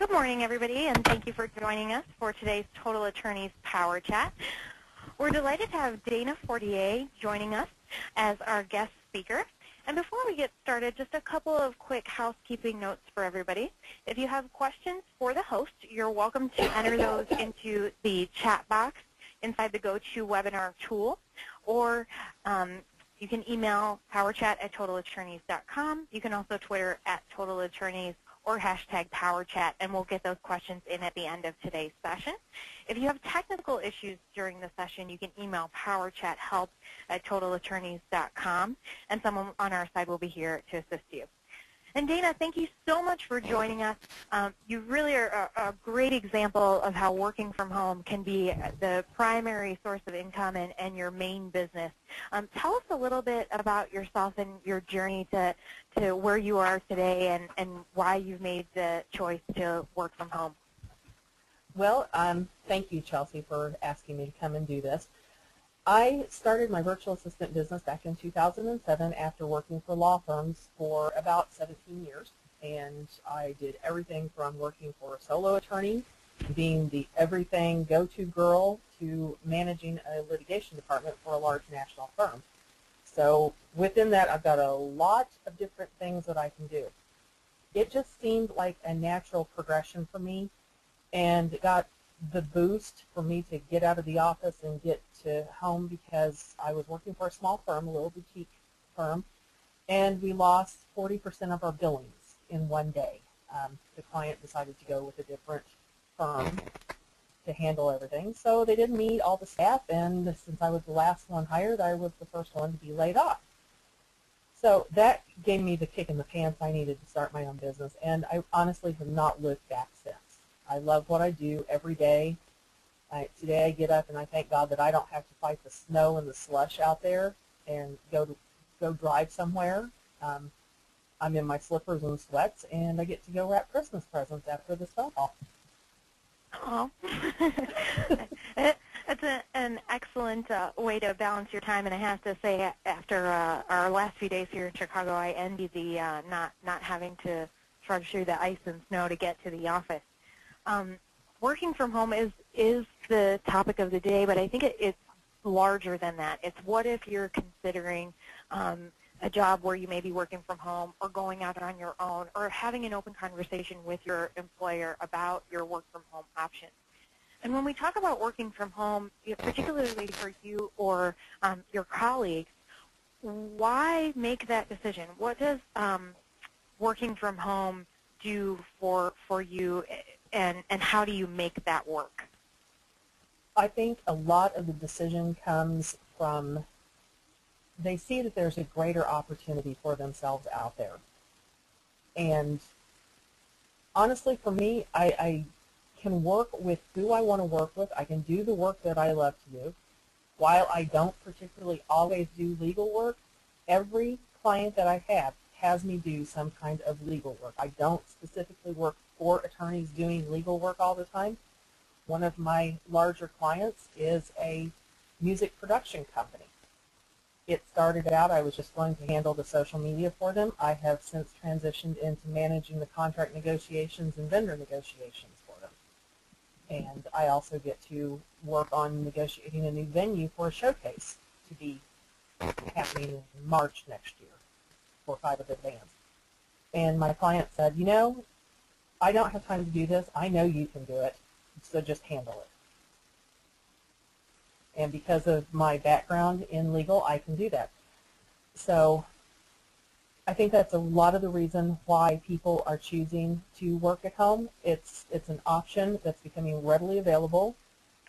Good morning, everybody, and thank you for joining us for today's Total Attorneys Power Chat. We're delighted to have Dana Fortier joining us as our guest speaker. And before we get started, just a couple of quick housekeeping notes for everybody. If you have questions for the host, you're welcome to enter those into the chat box inside the GoToWebinar tool, or you can email powerchat@totalattorneys.com. You can also Twitter @totalattorneys or hashtag PowerChat, and we'll get those questions in at the end of today's session. If you have technical issues during the session, you can email powerchathelp@totalattorneys.com, and someone on our side will be here to assist you. And Dana, thank you so much for joining us. You really are a great example of how working from home can be the primary source of income and your main business. Tell us a little bit about yourself and your journey to where you are today and why you've made the choice to work from home. Well, thank you, Chelsea, for asking me to come and do this. I started my virtual assistant business back in 2007 after working for law firms for about 17 years. And I did everything from working for a solo attorney, being the everything go-to girl, to managing a litigation department for a large national firm. So within that, I've got a lot of different things that I can do. It just seemed like a natural progression for me, and it got the boost for me to get out of the office and get to home because I was working for a small firm, a little boutique firm, and we lost 40% of our billings in one day. The client decided to go with a different firm to handle everything, so they didn't need all the staff, and since I was the last one hired, I was the first one to be laid off. So that gave me the kick in the pants I needed to start my own business, and I honestly have not looked back since. I love what I do every day. Today I get up and I thank God that I don't have to fight the snow and the slush out there and go drive somewhere. I'm in my slippers and sweats, and I get to go wrap Christmas presents after this phone call. Oh, that's an excellent way to balance your time, and I have to say, after our last few days here in Chicago, I envy the not having to trudge through the ice and snow to get to the office. Working from home is the topic of the day, but I think it's larger than that. It's what if you're considering a job where you may be working from home or going out on your own, or having an open conversation with your employer about your work from home options. And when we talk about working from home, particularly for you or your colleagues, why make that decision? What does working from home do for you, and how do you make that work? I think a lot of the decision comes from they see that there's a greater opportunity for themselves out there. And honestly, for me, I can work with who I want to work with. I can do the work that I love to do. While I don't particularly always do legal work, every client that I have has me do some kind of legal work. I don't specifically work for attorneys doing legal work all the time. One of my larger clients is a music production company. It started out, I was just going to handle the social media for them. I have since transitioned into managing the contract negotiations and vendor negotiations for them. And I also get to work on negotiating a new venue for a showcase to be happening in March next year for 5 of the bands. And my client said, you know, I don't have time to do this. I know you can do it, so just handle it. And because of my background in legal, I can do that. So I think that's a lot of the reason why people are choosing to work at home. It's an option that's becoming readily available.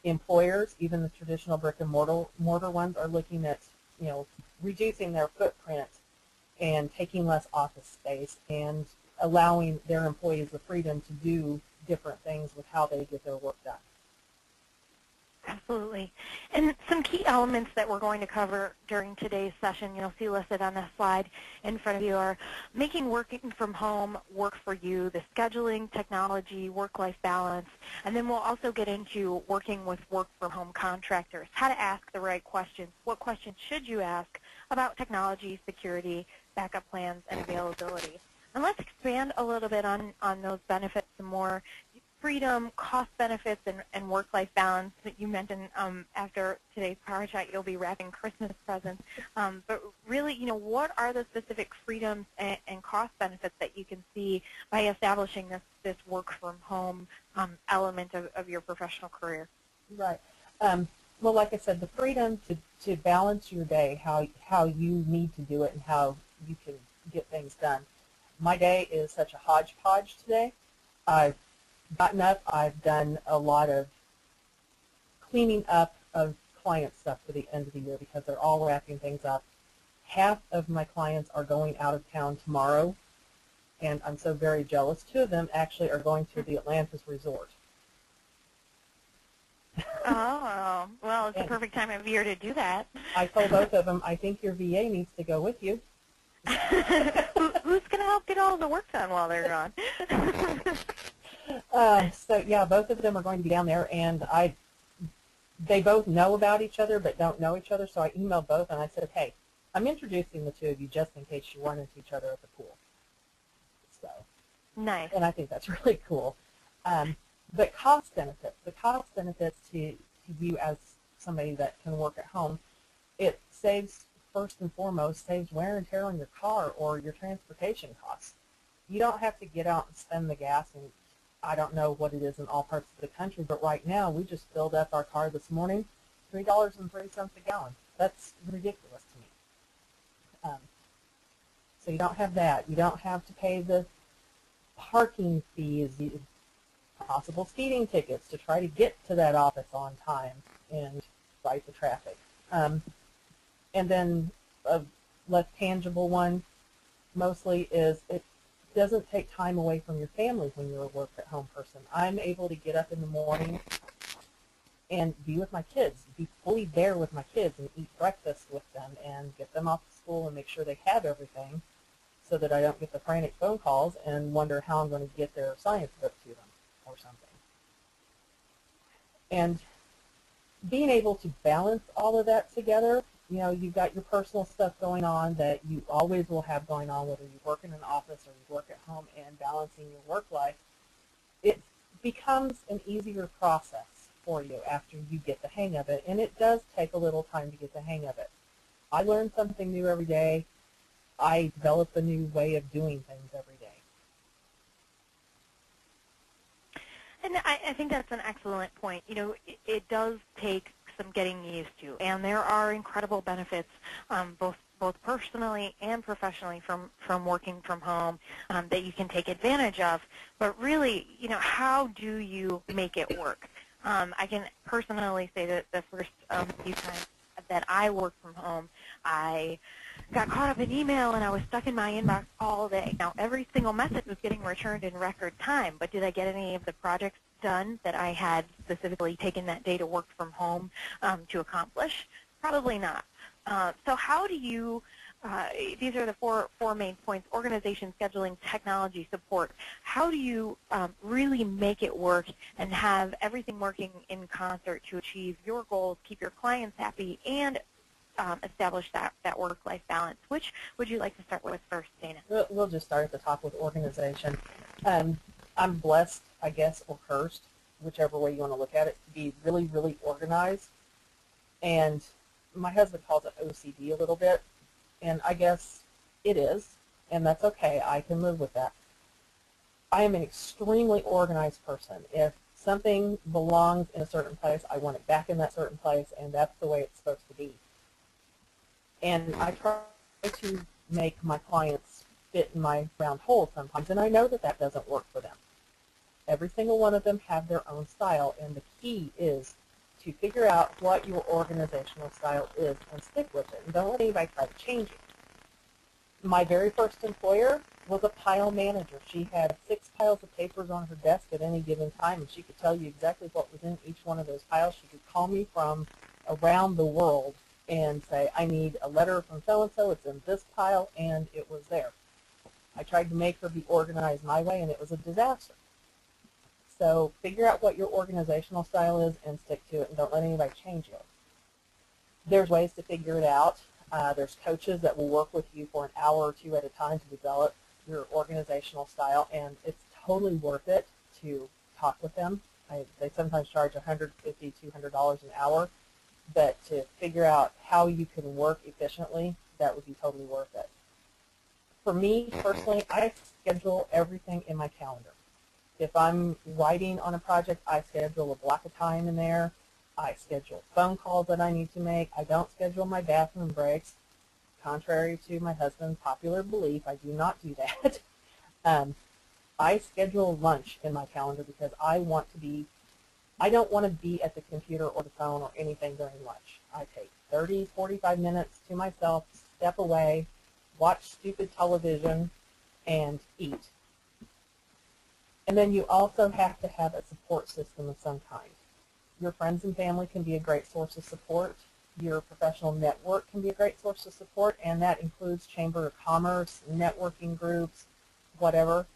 Employers, even the traditional brick and mortar ones, are looking at, you know, reducing their footprint and taking less office space and allowing their employees the freedom to do different things with how they get their work done. Absolutely. And some key elements that we're going to cover during today's session, you'll see listed on the slide in front of you, are making working from home work for you, the scheduling, technology, work-life balance, and then we'll also get into working with work-from-home contractors, how to ask the right questions, what questions should you ask about technology, security, backup plans, and availability. And let's expand a little bit on those benefits some more. Freedom, cost benefits, and work-life balance that you mentioned. After today's Power Chat, you'll be wrapping Christmas presents. But really, what are the specific freedoms and cost benefits that you can see by establishing this work-from-home element of your professional career? Right. Well, like I said, the freedom to balance your day, how you need to do it and how you can get things done. My day is such a hodgepodge today. I've gotten up, I've done a lot of cleaning up of client stuff for the end of the year because they're all wrapping things up. Half of my clients are going out of town tomorrow, and I'm so very jealous. Two of them actually are going to the Atlantis resort. Oh, well, it's the perfect time of year to do that. I told both of them, I think your VA needs to go with you. Who's going to help get all the work done while they're gone? So yeah, both of them are going to be down there, and they both know about each other but don't know each other, so I emailed both and I said, hey, I'm introducing the two of you just in case you run into each other at the pool. So Nice. And I think that's really cool. But cost benefits, the cost benefits to you as somebody that can work at home, it saves, first and foremost, saves wear and tear on your car or your transportation costs. You don't have to get out and spend the gas, and I don't know what it is in all parts of the country, but right now we just filled up our car this morning, $3.03 a gallon. That's ridiculous to me. So you don't have that. You don't have to pay the parking fees, possible speeding tickets to try to get to that office on time and fight the traffic. And then a less tangible one mostly is it doesn't take time away from your family when you're a work-at-home person. I'm able to get up in the morning and be with my kids, be fully there with my kids and eat breakfast with them and get them off to school and make sure they have everything so that I don't get the frantic phone calls and wonder how I'm going to get their science book to them or something. And being able to balance all of that together, you've got your personal stuff going on that you always will have going on, whether you work in an office or you work at home, and balancing your work life, it becomes an easier process for you after you get the hang of it, and it does take a little time to get the hang of it. I learn something new every day. I develop a new way of doing things every day. And I think that's an excellent point. It does take some getting used to, and there are incredible benefits both personally and professionally from working from home that you can take advantage of. But really, how do you make it work? I can personally say that the first few times that I worked from home, I got caught up in email and I was stuck in my inbox all day. Now, every single message was getting returned in record time, but did I get any of the projects done that I had specifically taken that day to work from home to accomplish? Probably not. So how do you, these are the four main points: organization, scheduling, technology, support. How do you really make it work and have everything working in concert to achieve your goals, keep your clients happy, and establish that work-life balance? Which would you like to start with first, Dana? We'll just start at the top with organization. I'm blessed, I guess, or cursed, whichever way you want to look at it, to be really, really organized. And my husband calls it OCD a little bit, and I guess it is, and that's okay. I can live with that. I am an extremely organized person. If something belongs in a certain place, I want it back in that certain place, and that's the way it's supposed to be. And I try to make my clients fit in my round hole sometimes, and I know that that doesn't work for them. Every single one of them have their own style, and the key is to figure out what your organizational style is and stick with it, and don't let anybody try to change it. My very first employer was a pile manager. She had 6 piles of papers on her desk at any given time, and she could tell you exactly what was in each one of those piles. She could call me from around the world and say, I need a letter from so-and-so, it's in this pile, and it was there. I tried to make her be organized my way, and it was a disaster. So figure out what your organizational style is and stick to it, and don't let anybody change it. There's ways to figure it out. There's coaches that will work with you for an hour or two at a time to develop your organizational style, and it's totally worth it to talk with them. They sometimes charge $150, $200 an hour, but to figure out how you can work efficiently, that would be totally worth it. For me, personally, I schedule everything in my calendar. If I'm writing on a project, I schedule a block of time in there. I schedule phone calls that I need to make. I don't schedule my bathroom breaks. Contrary to my husband's popular belief, I do not do that. I schedule lunch in my calendar because I don't want to be at the computer or the phone or anything during lunch. I take 30, 45 minutes to myself, step away, watch stupid television, and eat. And then you also have to have a support system of some kind. Your friends and family can be a great source of support. Your professional network can be a great source of support, and that includes Chamber of Commerce, networking groups, whatever.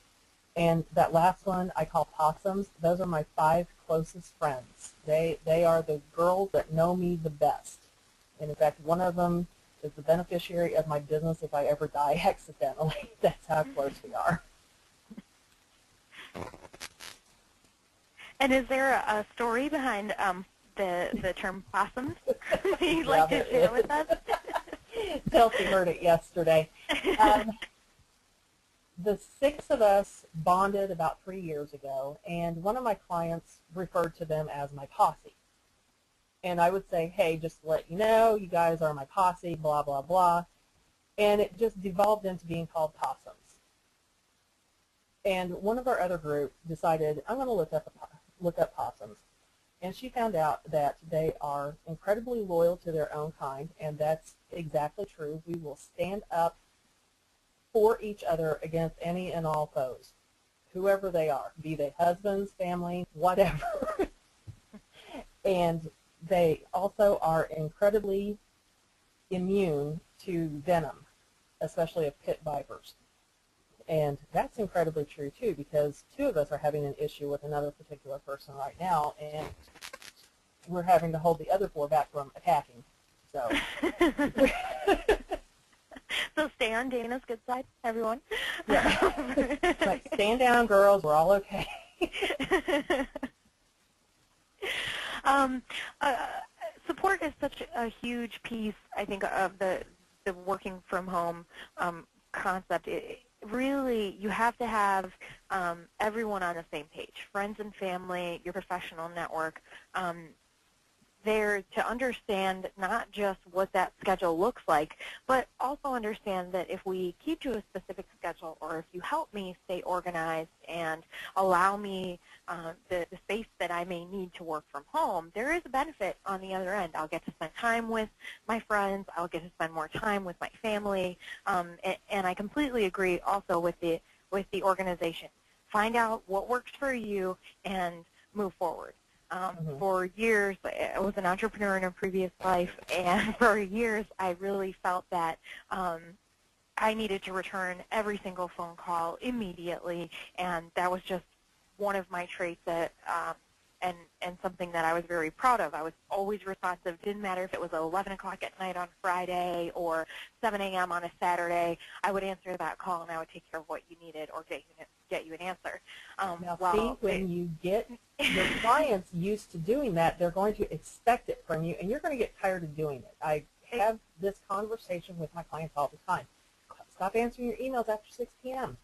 And that last one I call possums. Those are my 5 closest friends. They are the girls that know me the best. And in fact, one of them is the beneficiary of my business if I ever die accidentally. That's how close we are. And is there a story behind the term possums that you'd like to share with us? Chelsea heard it yesterday. The 6 of us bonded about 3 years ago, and one of my clients referred to them as my posse. And I would say, hey, just to let you know, you guys are my posse, blah, blah, blah. And it just devolved into being called possums. And one of our other group decided, I'm going to look up possums. And she found out that they are incredibly loyal to their own kind, and that's exactly true. We will stand up for each other against any and all foes, whoever they are, be they husbands, family, whatever. And they also are incredibly immune to venom, especially of pit vipers. And that's incredibly true, too, because 2 of us are having an issue with another particular person right now, and we're having to hold the other 4 back from attacking. So, so stay on Dana's good side, everyone. Yeah. Like, stand down, girls. We're all okay. Support is such a huge piece, I think, of the working from home concept. Really, you have to have everyone on the same page, friends and family, your professional network, there to understand not just what that schedule looks like, but also understand that if we keep to a specific schedule, or if you help me stay organized and allow me the space that I may need to work from home, there is a benefit on the other end. I'll get to spend time with my friends. I'll get to spend more time with my family. And I completely agree also with the organization. Find out what works for you and move forward. For years, I was an entrepreneur in a previous life, and for years I really felt that I needed to return every single phone call immediately, and that was just one of my traits that and something that I was very proud of. I was always responsive. Didn't matter if it was 11 o'clock at night on Friday or 7 a.m. on a Saturday. I would answer that call, and I would take care of what you needed or get you an answer. Now, see, when you get your clients used to doing that, they're going to expect it from you, and you're going to get tired of doing it. I have this conversation with my clients all the time. Stop answering your emails after 6 p.m.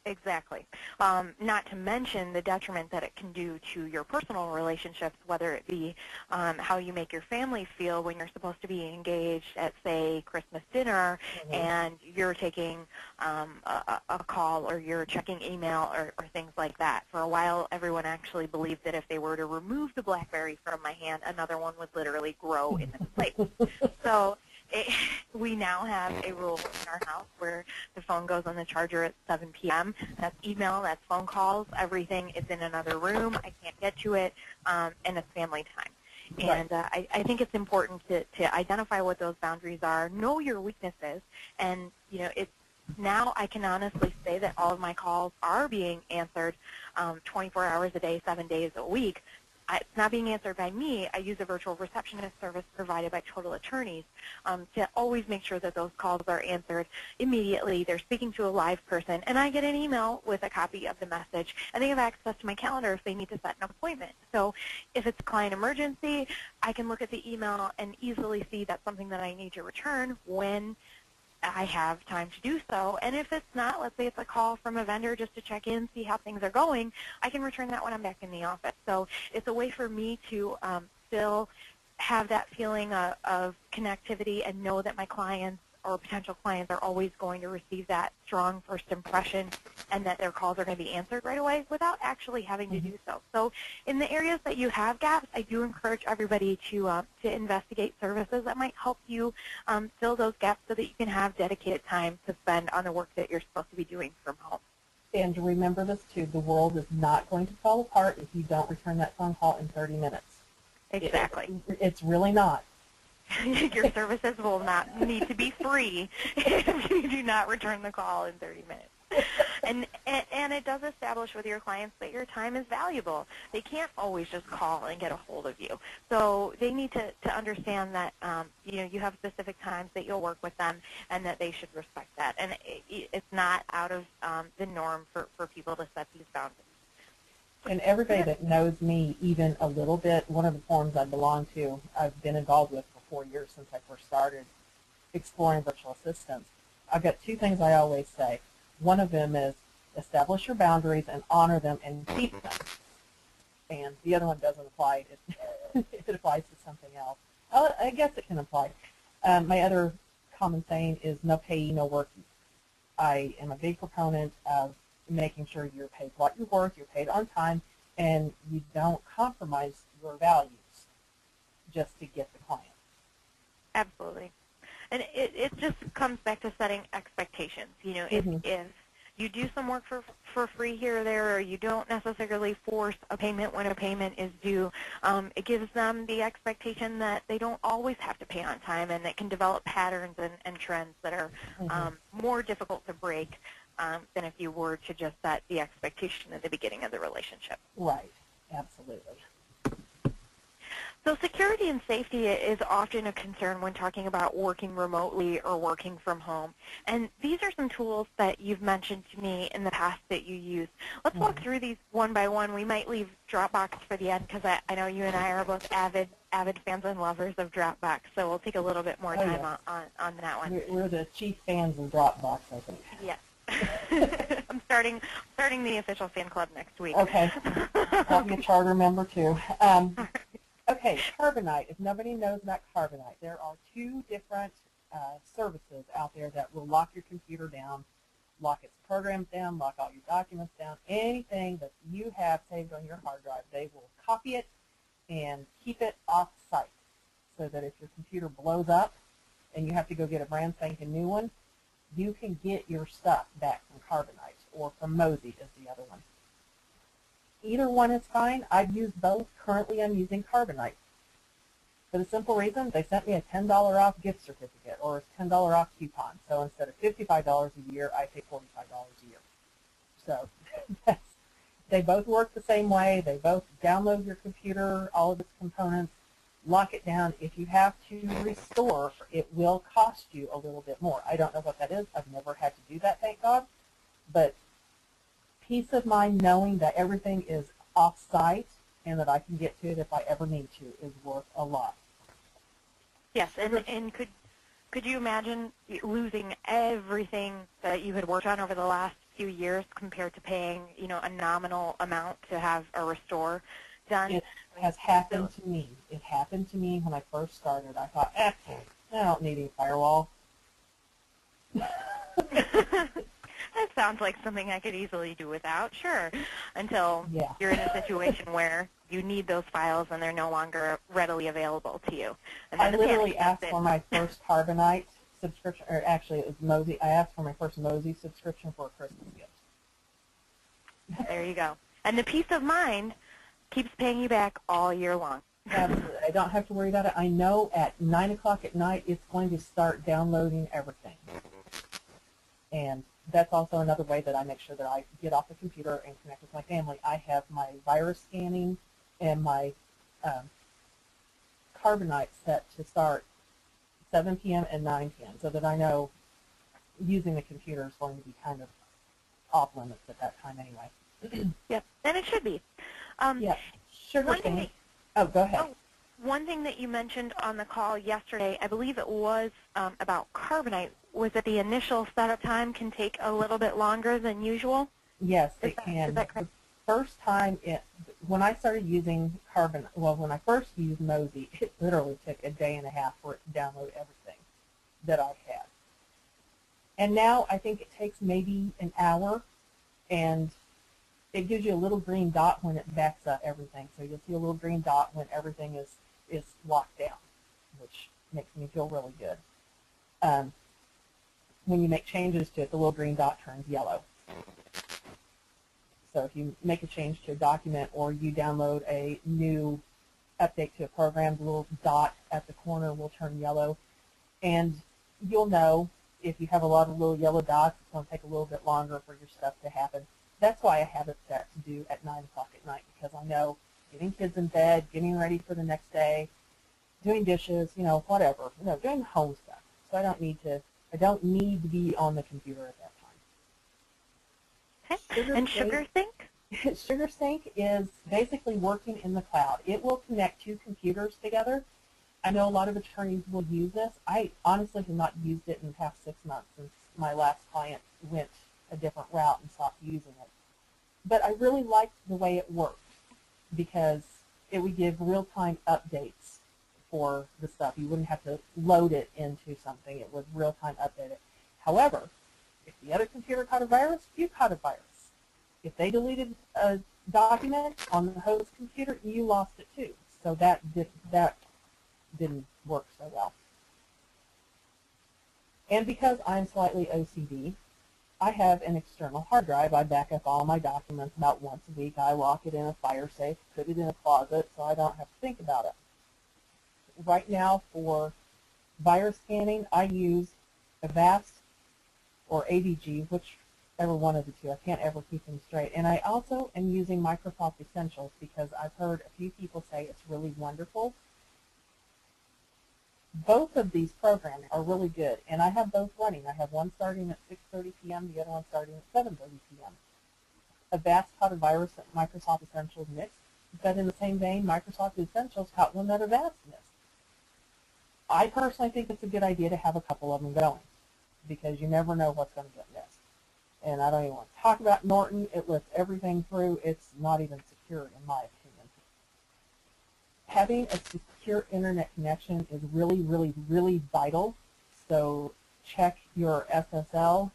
Exactly. Not to mention the detriment that it can do to your personal relationships, whether it be how you make your family feel when you're supposed to be engaged at, say, Christmas dinner, and you're taking a call or you're checking email or things like that. For a while, everyone actually believed that if they were to remove the BlackBerry from my hand, another one would literally grow in its place. So we now have a rule in our house where the phone goes on the charger at 7 p.m. That's email, that's phone calls, everything is in another room. I can't get to it, and it's family time. And I think it's important to identify what those boundaries are, know your weaknesses, and now I can honestly say that all of my calls are being answered 24 hours a day, 7 days a week. it's not being answered by me, I use a virtual receptionist service provided by Total Attorneys to always make sure that those calls are answered immediately. They're speaking to a live person, and I get an email with a copy of the message, and they have access to my calendar if they need to set an appointment. So if it's a client emergency, I can look at the email and easily see that's something that I need to return when I have time to do so. And if it's not, let's say it's a call from a vendor just to check in, see how things are going, I can return that when I'm back in the office. So it's a way for me to still have that feeling of connectivity and know that my clients or potential clients are always going to receive that strong first impression and that their calls are going to be answered right away without actually having to do so. So in the areas that you have gaps, I do encourage everybody to investigate services that might help you fill those gaps so that you can have dedicated time to spend on the work that you're supposed to be doing from home. And remember this too, the world is not going to fall apart if you don't return that phone call in 30 minutes. Exactly. It's really not. Your services will not need to be free if you do not return the call in 30 minutes. And it does establish with your clients that your time is valuable. They can't always just call and get a hold of you. So they need to understand that you have specific times that you'll work with them and that they should respect that. And it's not out of the norm for people to set these boundaries. And everybody that knows me even a little bit, one of the forums I belong to, I've been involved with for 4 years since I first started exploring virtual assistants. I've got two things I always say. One of them is establish your boundaries and honor them and keep them. And the other one doesn't apply. It applies to something else. I guess it can apply. My other common saying is no payee, no worky. I am a big proponent of making sure you're paid what you're worth, you're paid on time, and you don't compromise your values just to get the client. Absolutely. And it just comes back to setting expectations. You know, if you do some work for free here or there, or you don't necessarily force a payment when a payment is due, it gives them the expectation that they don't always have to pay on time, and that can develop patterns and trends that are more difficult to break than if you were to just set the expectation at the beginning of the relationship. Right. Absolutely. So security and safety is often a concern when talking about working remotely or working from home. And these are some tools that you've mentioned to me in the past that you use. Let's walk through these one by one. We might leave Dropbox for the end because I know you and I are both avid fans and lovers of Dropbox, so we'll take a little bit more time on that one. We're the chief fans of Dropbox, I think. Yes. I'm starting the official fan club next week. Okay. I'll be a charter member too. Okay, Carbonite. If nobody knows about Carbonite, there are two different services out there that will lock your computer down, lock its programs down, lock all your documents down. Anything that you have saved on your hard drive, they will copy it and keep it off-site so that if your computer blows up and you have to go get a brand spanking new one, you can get your stuff back from Carbonite, or from Mozy is the other one. Either one is fine. I've used both. Currently I'm using Carbonite. For the simple reason, they sent me a $10 off gift certificate or a $10 off coupon. So instead of $55 a year, I pay $45 a year. So they both work the same way. They both download your computer, all of its components, lock it down. If you have to restore, it will cost you a little bit more. I don't know what that is. I've never had to do that, thank God. But peace of mind knowing that everything is off-site and that I can get to it if I ever need to is worth a lot. Yes, and could you imagine losing everything that you had worked on over the last few years compared to paying, a nominal amount to have a restore done? It has happened to me. It happened to me when I first started. I thought, I don't need any firewall. That sounds like something I could easily do without, sure, until you're in a situation where you need those files and they're no longer readily available to you. And I literally asked for my first Carbonite subscription, or actually it was Mozy. I asked for my first Mozy subscription for a Christmas gift. There you go. And the peace of mind keeps paying you back all year long. Absolutely. I don't have to worry about it. I know at 9 o'clock at night it's going to start downloading everything. And that's also another way that I make sure that I get off the computer and connect with my family. I have my virus scanning and my um, carbonite set to start 7 p.m. and 9 p.m. so that I know using the computer is going to be kind of off limits at that time anyway. Yep, and it should be. Yeah, sugar One thing thing. Oh, go ahead. one thing that you mentioned on the call yesterday, I believe it was about carbonite, was that the initial setup time can take a little bit longer than usual? Yes, it can. Is that correct? The first time, when I started using carbon, well, when I first used Mosey, it literally took a day and a half for it to download everything that I had. And now I think it takes maybe an hour, and it gives you a little green dot when it backs up everything. So you'll see a little green dot when everything is locked down, which makes me feel really good. When you make changes to it, the little green dot turns yellow. So if you make a change to a document or you download a new update to a program, the little dot at the corner will turn yellow. And you'll know if you have a lot of little yellow dots, it's going to take a little bit longer for your stuff to happen. That's why I have it set to do at 9 o'clock at night, because I know getting kids in bed, getting ready for the next day, doing dishes, whatever, doing home stuff. So I don't need to be on the computer at that time. Okay. And SugarSync? SugarSync is basically working in the cloud. It will connect two computers together. I know a lot of attorneys will use this. I honestly have not used it in the past 6 months since my last client went a different route and stopped using it. But I really liked the way it worked because it would give real-time updates for the stuff. You wouldn't have to load it into something. It would real-time update it. However, if the other computer caught a virus, you caught a virus. If they deleted a document on the host computer, you lost it too. So that didn't work so well. And because I'm slightly OCD, I have an external hard drive. I back up all my documents about once a week. I lock it in a fire safe, put it in a closet so I don't have to think about it. Right now for virus scanning, I use Avast or AVG, whichever one of the two. I can't ever keep them straight. And I also am using Microsoft Essentials because I've heard a few people say it's really wonderful. Both of these programs are really good, and I have both running. I have one starting at 6:30 p.m., the other one starting at 7:30 p.m. Avast caught a virus that Microsoft Essentials missed, but in the same vein, Microsoft Essentials caught one that Avast missed. I personally think it's a good idea to have a couple of them going because you never know what's going to get missed. And I don't even want to talk about Norton. It lets everything through. It's not even secure, in my opinion. Having a secure internet connection is really, really, really vital. So check your SSL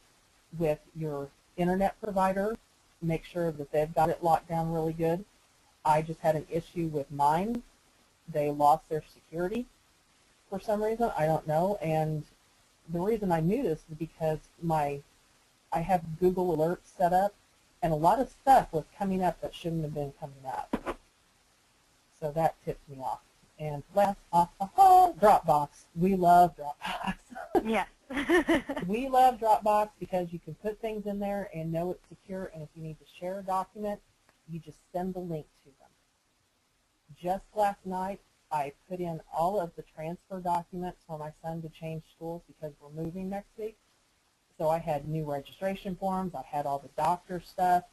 with your internet provider. Make sure that they've got it locked down really good. I just had an issue with mine. They lost their security for some reason. I don't know. And the reason I knew this is because I have Google Alerts set up, and a lot of stuff was coming up that shouldn't have been coming up. So that tipped me off. And last off the whole, Dropbox. We love Dropbox. Yes. We love Dropbox because you can put things in there and know it's secure, and if you need to share a document, you just send the link to them. Just last night, I put in all of the transfer documents for my son to change schools because we're moving next week. So I had new registration forms, I had all the doctor stuff,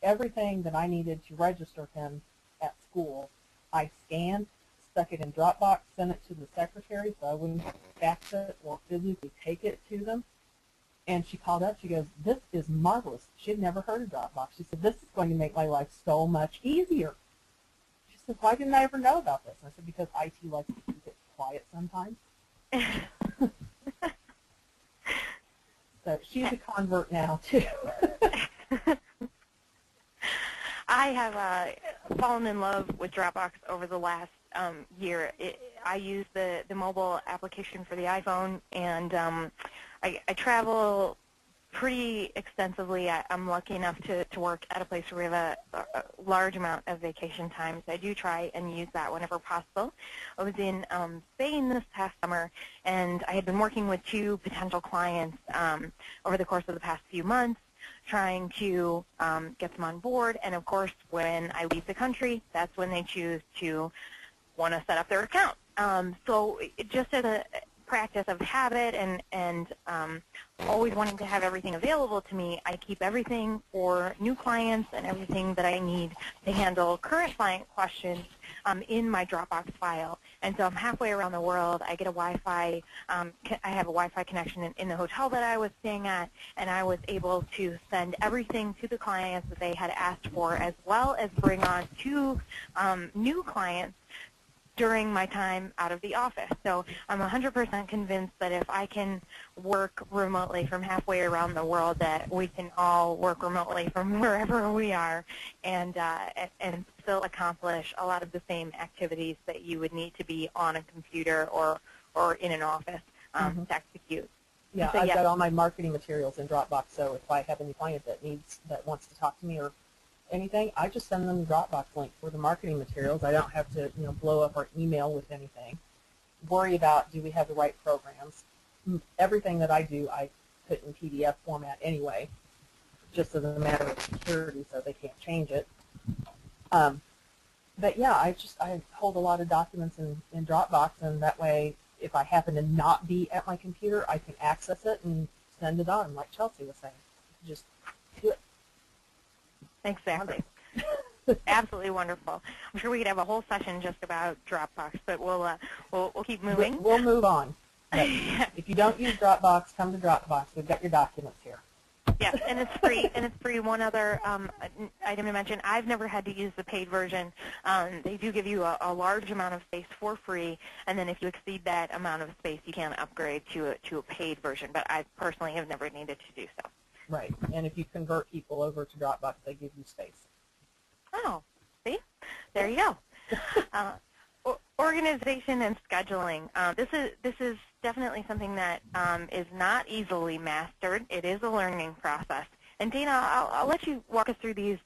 everything that I needed to register him at school. I scanned, stuck it in Dropbox, sent it to the secretary so I wouldn't fax it or physically take it to them. And she called up, she goes, "This is marvelous." She had never heard of Dropbox. She said, "This is going to make my life so much easier." She said, "Why didn't I ever know about this?" And I said, "Because IT likes to keep it quiet sometimes." So she's a convert now, too. I have fallen in love with Dropbox over the last year. I use the mobile application for the iPhone, and I travel pretty extensively. I'm lucky enough to work at a place where we have a large amount of vacation time, so I do try and use that whenever possible. I was in Spain this past summer, and I had been working with two potential clients over the course of the past few months. trying to get them on board. And of course, when I leave the country, that's when they choose to want to set up their account. So just as a practice of habit and always wanting to have everything available to me, I keep everything for new clients and everything that I need to handle current client questions in my Dropbox file. And so I'm halfway around the world. I get a Wi-Fi. I have a Wi-Fi connection in the hotel that I was staying at, and I was able to send everything to the clients that they had asked for, as well as bring on 2 new clients during my time out of the office. So I'm 100% convinced that if I can work remotely from halfway around the world, that we can all work remotely from wherever we are and still accomplish a lot of the same activities that you would need to be on a computer or in an office to execute. Yeah, so, I've got all my marketing materials in Dropbox, so if I have any client that wants to talk to me or anything, I just send them the Dropbox link for the marketing materials. I don't have to, blow up our email with anything. Worry about, do we have the right programs? Everything that I do, I put in PDF format anyway, just as a matter of security, so they can't change it. But yeah, I hold a lot of documents in Dropbox, and that way, if I happen to not be at my computer, I can access it and send it on, like Chelsea was saying. Just do it. Exactly. Absolutely wonderful. I'm sure we could have a whole session just about Dropbox, but we'll keep moving. We'll move on. If you don't use Dropbox, come to Dropbox. We've got your documents here. Yes, and it's free. And it's free. One other item to mention: I've never had to use the paid version. They do give you a large amount of space for free, and then if you exceed that amount of space, you can upgrade to a paid version. But I personally have never needed to do so. Right, and if you convert people over to Dropbox, they give you space. Oh, see? There you go. Organization and scheduling. This is definitely something that is not easily mastered. It is a learning process. And Dana, I'll let you walk us through these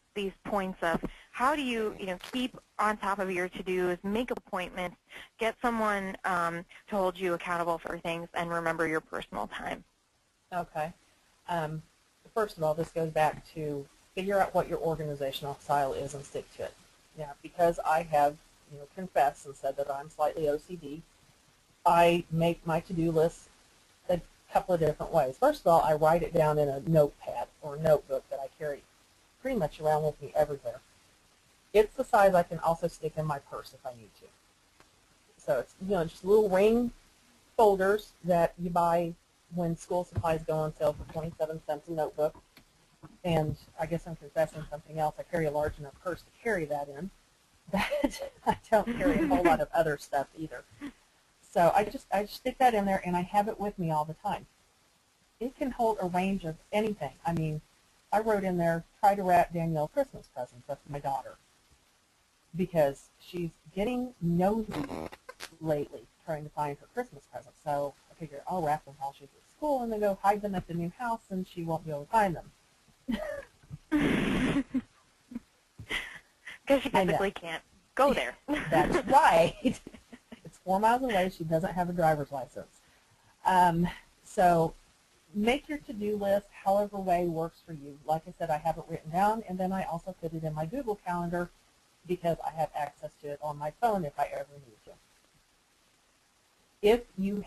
points of how do you keep on top of your to-dos, make appointments, get someone to hold you accountable for things, and remember your personal time. Okay. First of all, this goes back to figure out what your organizational style is and stick to it. Yeah, because I have, confessed and said that I'm slightly OCD, I make my to-do list a couple of different ways. First of all, I write it down in a notepad or notebook that I carry pretty much around with me everywhere. It's the size I can also stick in my purse if I need to. So it's, just little ring folders that you buy when school supplies go on sale for 27 cents a notebook. And I guess I'm confessing something else. I carry a large enough purse to carry that in, but I don't carry a whole lot of other stuff either. So I just stick that in there, and I have it with me all the time. It can hold a range of anything. I mean, I wrote in there, try to wrap Danielle Christmas presents. That's my daughter, because she's getting nosy lately, trying to find her Christmas presents. So I figure I'll wrap them while she's at school and then go hide them at the new house, and she won't be able to find them. Because she physically can't go there. That's right. It's 4 miles away. She doesn't have a driver's license. So make your to-do list however way works for you. Like I said, I have it written down, and then I also put it in my Google Calendar because I have access to it on my phone if I ever need to. If you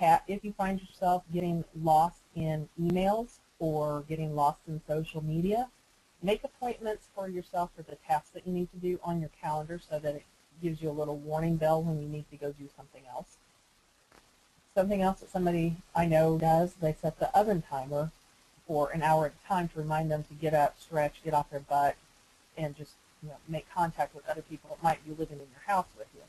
find yourself getting lost in emails or getting lost in social media, make appointments for yourself for the tasks that you need to do on your calendar so that it gives you a little warning bell when you need to go do something else. Something else that somebody I know does, they set the oven timer for an hour at a time to remind them to get up, stretch, get off their butt, and just make contact with other people that might be living in your house with you.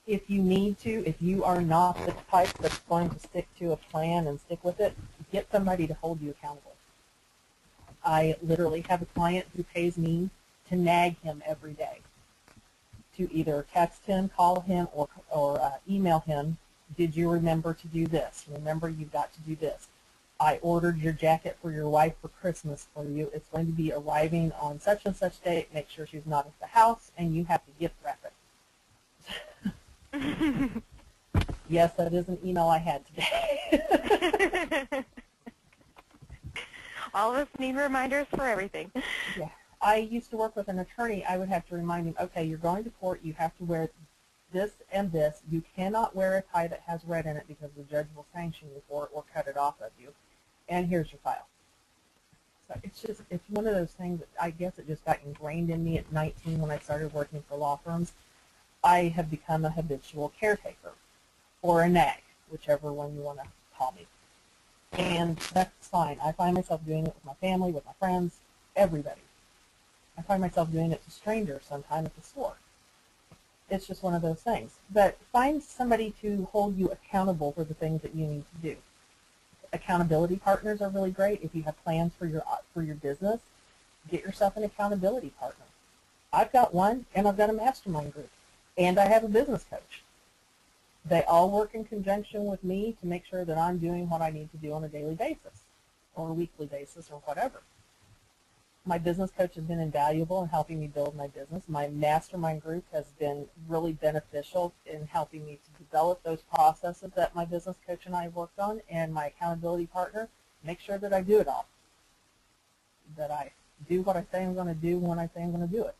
If you need to, if you are not the type that's going to stick to a plan and stick with it, get somebody to hold you accountable. I literally have a client who pays me to nag him every day, to either text him, call him, or email him, did you remember to do this? Remember, you've got to do this. I ordered your jacket for your wife for Christmas for you. It's going to be arriving on such and such date. Make sure she's not at the house, and you have to gift wrap it. Yes, that is an email I had today. All of us need reminders for everything. Yeah. I used to work with an attorney. I would have to remind him, okay, you're going to court. You have to wear this and this. You cannot wear a tie that has red in it because the judge will sanction you for it or cut it off of you. And here's your file. So it's one of those things that I guess it just got ingrained in me at 19 when I started working for law firms. I have become a habitual caretaker, or a nag, whichever one you want to call me. And that's fine. I find myself doing it with my family, with my friends, everybody. I find myself doing it to strangers sometime at the store. It's just one of those things. But find somebody to hold you accountable for the things that you need to do. Accountability partners are really great. If you have plans for your business, get yourself an accountability partner. I've got one, and I've got a mastermind group, and I have a business coach. They all work in conjunction with me to make sure that I'm doing what I need to do on a daily basis or a weekly basis or whatever. My business coach has been invaluable in helping me build my business. My mastermind group has been really beneficial in helping me to develop those processes that my business coach and I worked on, and my accountability partner, make sure that I do it all, that I do what I say I'm going to do when I say I'm going to do it.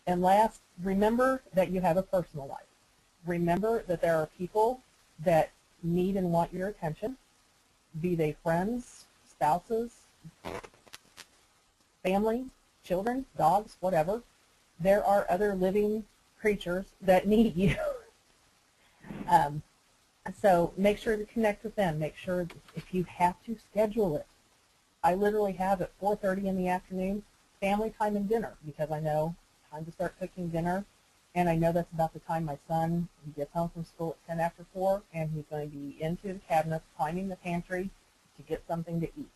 And last, remember that you have a personal life. Remember that there are people that need and want your attention, be they friends, spouses, family, children, dogs, whatever. There are other living creatures that need you. So make sure to connect with them. Make sure if you have to schedule it. I literally have at 4:30 in the afternoon family time and dinner because I know time to start cooking dinner. And I know that's about the time my son, he gets home from school at 10 after 4, and he's going to be into the cabinet, climbing the pantry to get something to eat.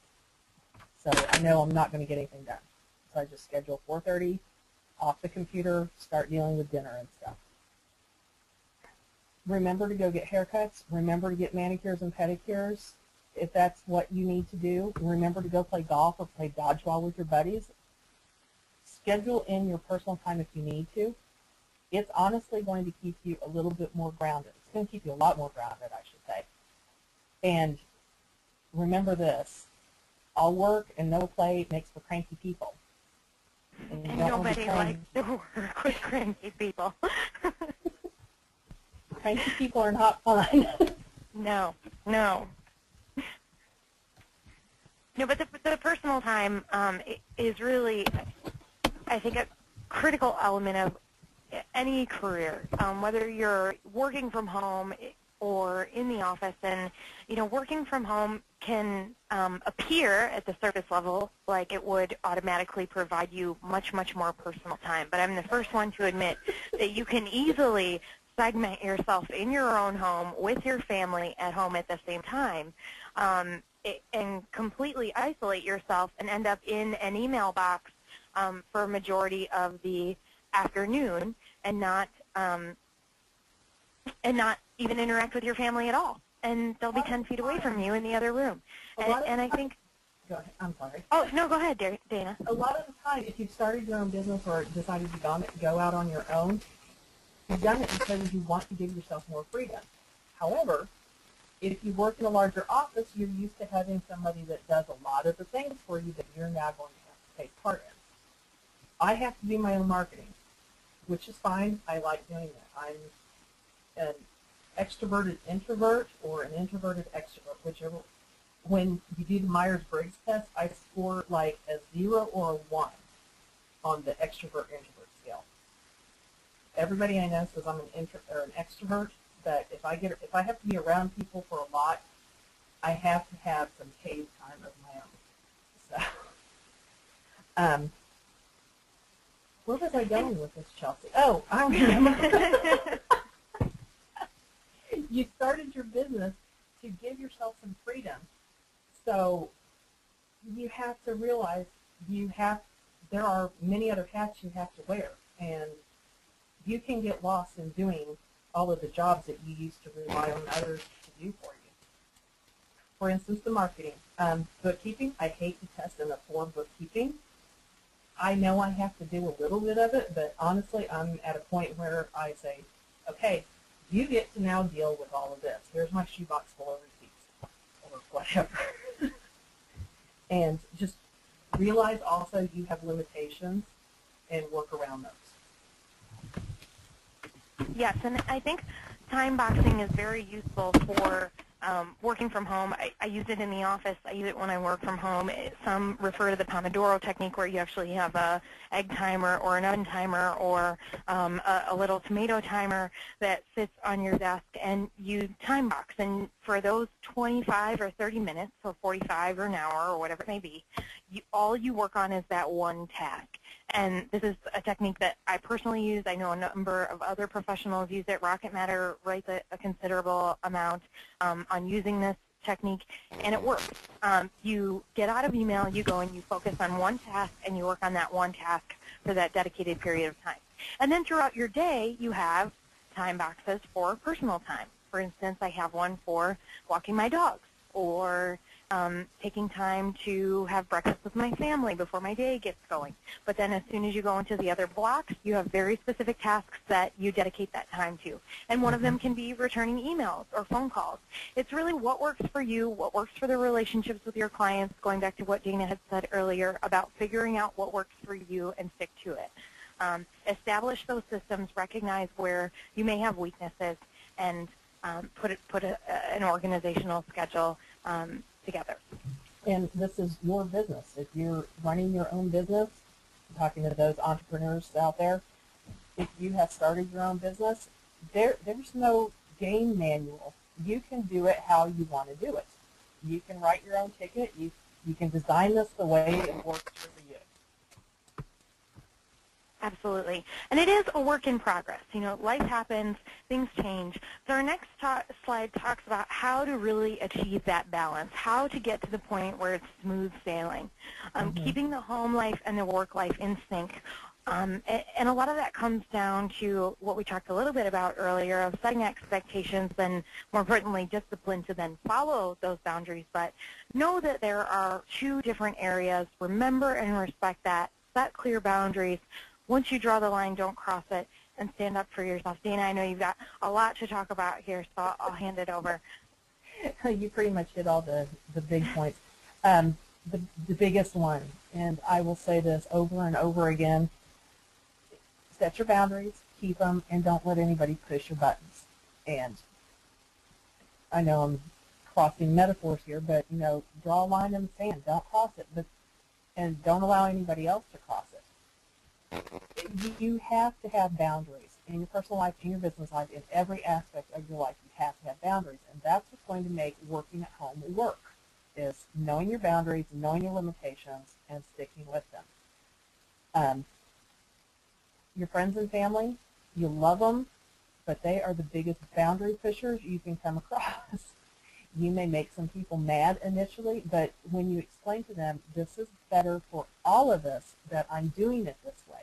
So I know I'm not going to get anything done. So I just schedule 4:30, off the computer, start dealing with dinner and stuff. Remember to go get haircuts. Remember to get manicures and pedicures. If that's what you need to do, remember to go play golf or play dodgeball with your buddies. Schedule in your personal time if you need to. It's honestly going to keep you a little bit more grounded. It's going to keep you a lot more grounded, I should say. And remember this, all work and no play makes for cranky people. And nobody likes to work with cranky people. Cranky people are not fun. No, no. No, but the personal time is really, I think, a critical element of any career, whether you're working from home or in the office. And, you know, working from home can appear at the surface level like it would automatically provide you much, much more personal time. But I'm the first one to admit that you can easily segment yourself in your own home with your family at home at the same time, and completely isolate yourself and end up in an email box for a majority of the afternoon and not even interact with your family at all. And they'll be 10 feet away from you in the other room. And I think... Go ahead. I'm sorry. Oh, no, go ahead, Dana. A lot of the time, if you've started your own business or decided to go out on your own, you've done it because you want to give yourself more freedom. However, if you work in a larger office, you're used to having somebody that does a lot of the things for you that you're now going to have to take part in. I have to do my own marketing, which is fine. I like doing that. I'm an extroverted introvert or an introverted extrovert, whichever. When you do the Myers-Briggs test, I score like a 0 or a 1 on the extrovert-introvert scale. Everybody I know says I'm an extrovert, but if I have to be around people for a lot, I have to have some cave time of my own. So, where was I going with this, Chelsea? Oh, I remember. You started your business to give yourself some freedom. So you have to realize there are many other hats you have to wear, and you can get lost in doing all of the jobs that you used to rely on others to do for you. For instance, the marketing. Bookkeeping, I hate to test in a poor bookkeeping. I know I have to do a little bit of it, but honestly, I'm at a point where I say, okay, you get to now deal with all of this. Here's my shoebox full of receipts, or whatever. And just realize also you have limitations and work around those. Yes, and I think time boxing is very useful for working from home. I use it in the office. I use it when I work from home. Some refer to the Pomodoro technique, where you actually have a egg timer or an oven timer or a little tomato timer that sits on your desk, and you time box. And for those 25 or 30 minutes, or 45 or an hour or whatever it may be, all you work on is that one task. And this is a technique that I personally use. I know a number of other professionals use it. Rocket Matter writes a considerable amount on using this technique, and it works. You get out of email, you go and you focus on one task, and you work on that one task for that dedicated period of time. And then throughout your day, you have time boxes for personal time. For instance, I have one for walking my dogs, or taking time to have breakfast with my family before my day gets going. But then as soon as you go into the other blocks, you have very specific tasks that you dedicate that time to. And one of them can be returning emails or phone calls. It's really what works for you, what works for the relationships with your clients, going back to what Dana had said earlier about figuring out what works for you and stick to it. Establish those systems, recognize where you may have weaknesses, and put an organizational schedule together. And this is your business. If you're running your own business, I'm talking to those entrepreneurs out there, if you have started your own business, there's no game manual. You can do it how you want to do it. You can write your own ticket. You can design this the way it works for you. Absolutely. And it is a work in progress. You know, life happens, things change. So our next slide talks about how to really achieve that balance, how to get to the point where it's smooth sailing, keeping the home life and the work life in sync. And a lot of that comes down to what we talked a little bit about earlier, of setting expectations, and more importantly, discipline to then follow those boundaries. But know that there are two different areas. Remember and respect that. Set clear boundaries. Once you draw the line, don't cross it, and stand up for yourself. Dana, I know you've got a lot to talk about here, so I'll hand it over. You pretty much hit all the big points. The biggest one, and I will say this over and over again, set your boundaries, keep them, and don't let anybody push your buttons. And I know I'm crossing metaphors here, but, you know, draw a line in the sand. Don't cross it, and don't allow anybody else to cross it. You have to have boundaries in your personal life, in your business life, in every aspect of your life. You have to have boundaries, and that's what's going to make working at home work, is knowing your boundaries, knowing your limitations, and sticking with them. Your friends and family, you love them, but they are the biggest boundary pushers you can come across. You may make some people mad initially, but when you explain to them, this is better for all of us that I'm doing it this way.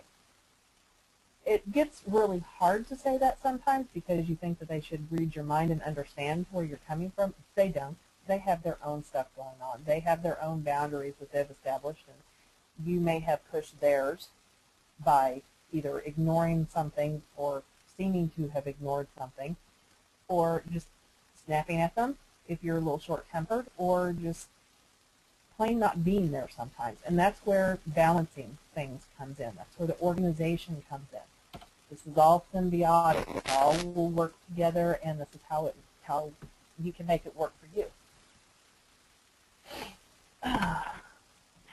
It gets really hard to say that sometimes, because you think that they should read your mind and understand where you're coming from. They don't. They have their own stuff going on. They have their own boundaries that they've established, and you may have pushed theirs by either ignoring something or seeming to have ignored something, or just snapping at them if you're a little short-tempered, or just plain not being there sometimes. And that's where balancing things comes in. That's where the organization comes in. This is all symbiotic. It all will work together, and this is how you can make it work for you.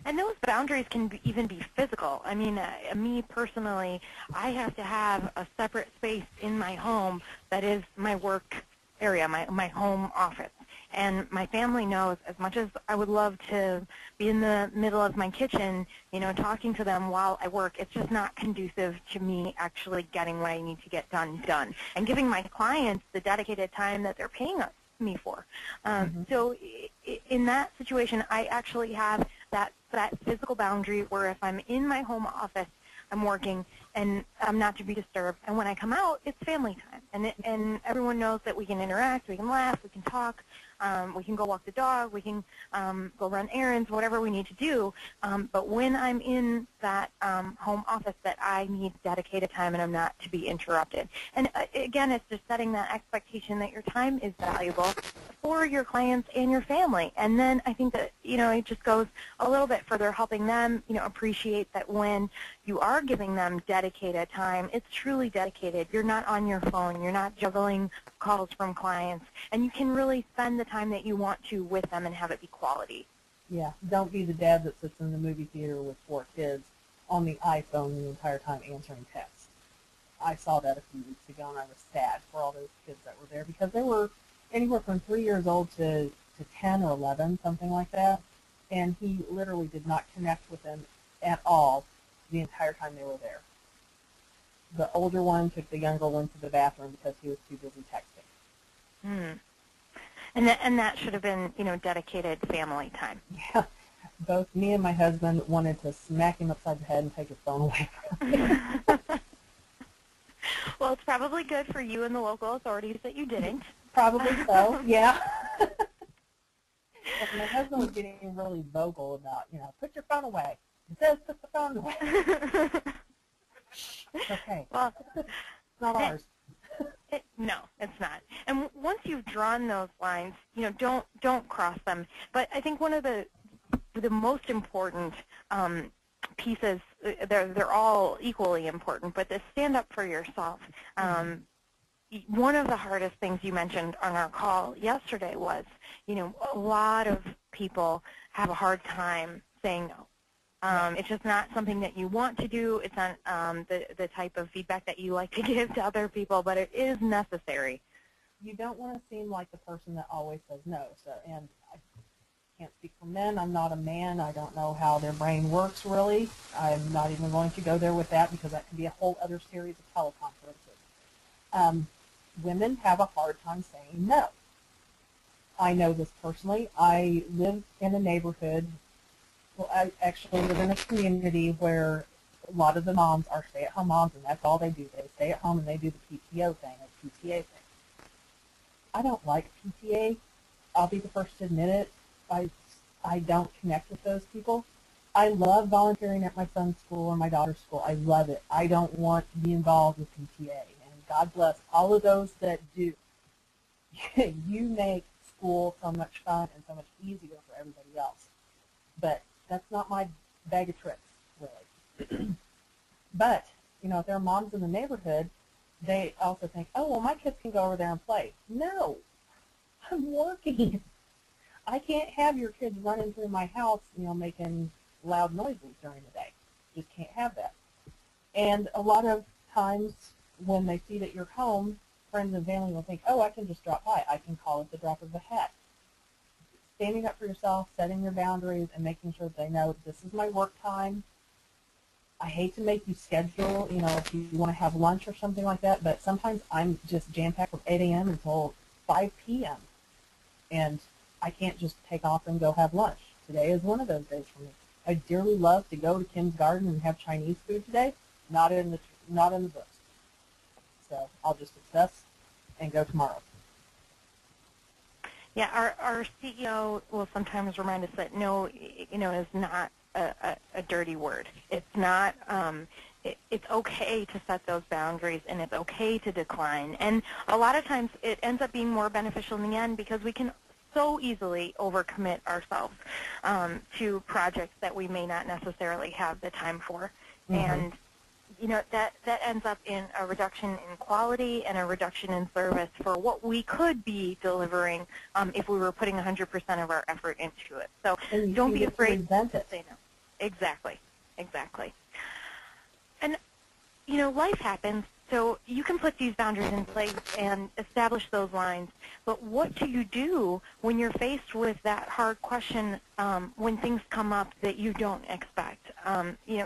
And those boundaries can even be physical. I mean, me personally, I have to have a separate space in my home that is my work area, my home office. And my family knows, as much as I would love to be in the middle of my kitchen, you know, talking to them while I work, it's just not conducive to me actually getting what I need to get done, and giving my clients the dedicated time that they're paying me for. So in that situation, I actually have that physical boundary where if I'm in my home office, I'm working, and I'm not to be disturbed. And when I come out, it's family time. And everyone knows that we can interact, we can laugh, we can talk, we can go walk the dog, we can go run errands, whatever we need to do. But when I'm in that home office, that I need dedicated time, and I'm not to be interrupted. And again, it's just setting that expectation that your time is valuable. for your clients and your family. And then I think that, it just goes a little bit further, helping them, appreciate that when you are giving them dedicated time, it's truly dedicated. You're not on your phone. You're not juggling calls from clients. And you can really spend the time that you want to with them and have it be quality. Yeah, don't be the dad that sits in the movie theater with 4 kids on the iPhone the entire time answering texts. I saw that a few weeks ago, and I was sad for all those kids that were there because they were anywhere from 3 years old to 10 or 11, something like that, and he literally did not connect with them at all the entire time they were there. The older one took the younger one to the bathroom because he was too busy texting. Hmm. And that should have been, dedicated family time. Yeah, both me and my husband wanted to smack him upside the head and take his phone away from him. Well, it's probably good for you and the local authorities that you didn't. Probably so, yeah. And my husband was getting really vocal about, put your phone away. He says put the phone away. Okay. Well, it's not ours. No, it's not. And once you've drawn those lines, don't cross them. But I think one of the most important pieces, they're all equally important, but to stand up for yourself. One of the hardest things you mentioned on our call yesterday was, a lot of people have a hard time saying no. It's just not something that you want to do. It's not the type of feedback that you like to give to other people, but it is necessary. You don't want to seem like the person that always says no. So, and I can't speak for men. I'm not a man. I don't know how their brain works, really. I'm not even going to go there with that because that can be a whole other series of teleconferences. Women have a hard time saying no. I know this personally. I live in a neighborhood. Well, I actually live in a community where a lot of the moms are stay-at-home moms, and that's all they do. They stay at home and they do the PTO thing, or PTA thing. I don't like PTA. I'll be the first to admit it. I don't connect with those people. I love volunteering at my son's school or my daughter's school. I love it. I don't want to be involved with PTA. And God bless all of those that do. You make school so much fun and so much easier for everybody else. But that's not my bag of tricks, really. But, if there are moms in the neighborhood, they also think, oh, well, my kids can go over there and play. No, I'm working. I can't have your kids running through my house, making loud noises during the day. Just can't have that. And a lot of times when they see that you're home, friends and family will think, oh, I can just drop by. I can call at the drop of a hat. Standing up for yourself, setting your boundaries, and making sure that they know this is my work time. I hate to make you schedule, if you want to have lunch or something like that, but sometimes I'm just jam-packed from 8 a.m. until 5 p.m. And I can't just take off and go have lunch. Today is one of those days for me. I dearly love to go to Kim's Garden and have Chinese food today. Not in the books. So I'll just assess and go tomorrow. Yeah, our CEO will sometimes remind us that no, is not a dirty word. It's not. It's okay to set those boundaries, and it's okay to decline. And a lot of times, it ends up being more beneficial in the end because we can so easily overcommit ourselves to projects that we may not necessarily have the time for, and that ends up in a reduction in quality and a reduction in service for what we could be delivering if we were putting 100% of our effort into it. So don't be afraid to say no. Exactly. And, life happens, so you can put these boundaries in place and establish those lines, but what do you do when you're faced with that hard question when things come up that you don't expect?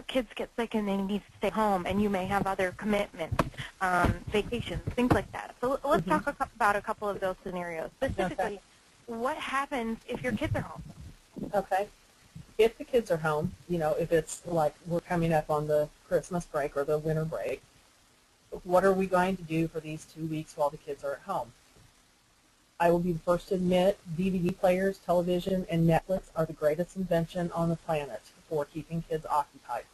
Kids get sick and they need to stay home, and you may have other commitments, vacations, things like that. So let's talk about a couple of those scenarios. Specifically, what happens if your kids are home? Okay. If the kids are home, if it's like we're coming up on the Christmas break or the winter break, what are we going to do for these 2 weeks while the kids are at home? I will be the first to admit DVD players, television, and Netflix are the greatest invention on the planet for keeping kids occupied.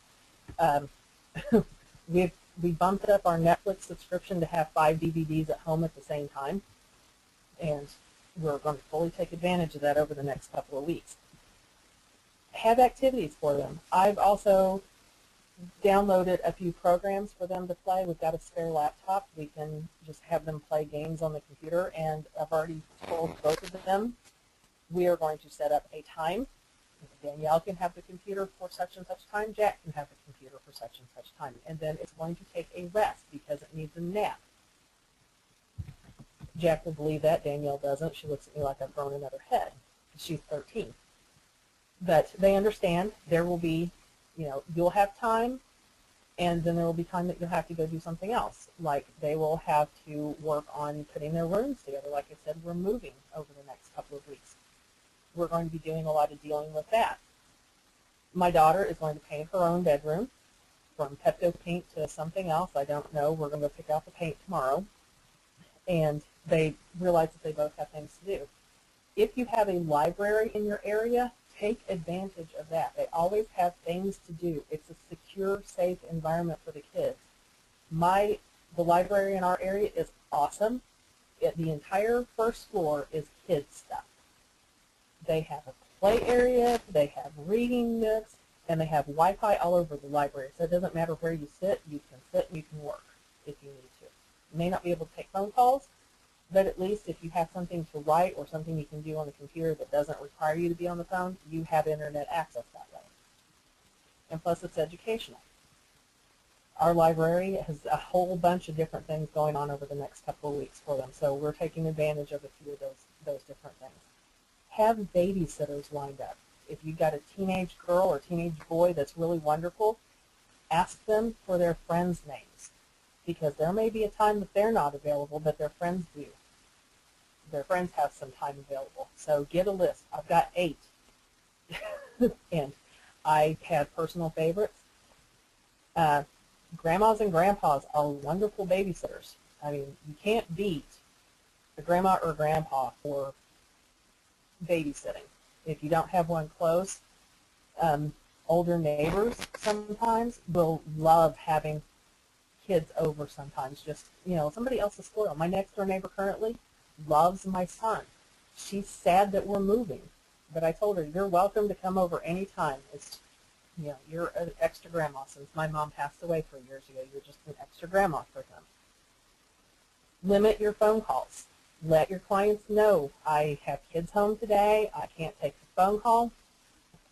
We bumped up our Netflix subscription to have 5 DVDs at home at the same time, and we're going to fully take advantage of that over the next couple of weeks. Have activities for them. I've also downloaded a few programs for them to play. We've got a spare laptop. We can just have them play games on the computer, and I've already told both of them we are going to set up a time. Danielle can have the computer for such and such time. Jack can have the computer for such and such time. And then it's going to take a rest because it needs a nap. Jack will believe that. Danielle doesn't. She looks at me like I've grown another head. She's 13. But they understand there will be, you'll have time, and then there will be time that you'll have to go do something else. Like they will have to work on putting their rooms together. Like I said, we're moving over the next couple of weeks. We're going to be doing a lot of dealing with that. My daughter is going to paint her own bedroom, from Pepto paint to something else. I don't know. We're going to go pick out the paint tomorrow. And they realize that they both have things to do. If you have a library in your area, take advantage of that. They always have things to do. It's a secure, safe environment for the kids. The library in our area is awesome. The entire first floor is kids stuff. They have a play area, they have reading nooks, and they have Wi-Fi all over the library. So it doesn't matter where you sit and you can work if you need to. You may not be able to take phone calls, but at least if you have something to write or something you can do on the computer that doesn't require you to be on the phone, you have internet access that way. And plus it's educational. Our library has a whole bunch of different things going on over the next couple of weeks for them, so we're taking advantage of a few of those different things. Have babysitters lined up. If you've got a teenage girl or teenage boy that's really wonderful, ask them for their friends' names, because there may be a time that they're not available, but their friends do. Their friends have some time available. So get a list. I've got 8. And I have personal favorites. Grandmas and grandpas are wonderful babysitters. I mean, you can't beat a grandma or grandpa for babysitting. If you don't have one close, older neighbors sometimes will love having kids over sometimes. Just, somebody else is spoiled. My next door neighbor currently loves my son. She's sad that we're moving, but I told her, you're welcome to come over anytime. It's, you're an extra grandma. Since my mom passed away 3 years ago, you're just an extra grandma for him. Limit your phone calls. Let your clients know, I have kids home today, I can't take the phone call,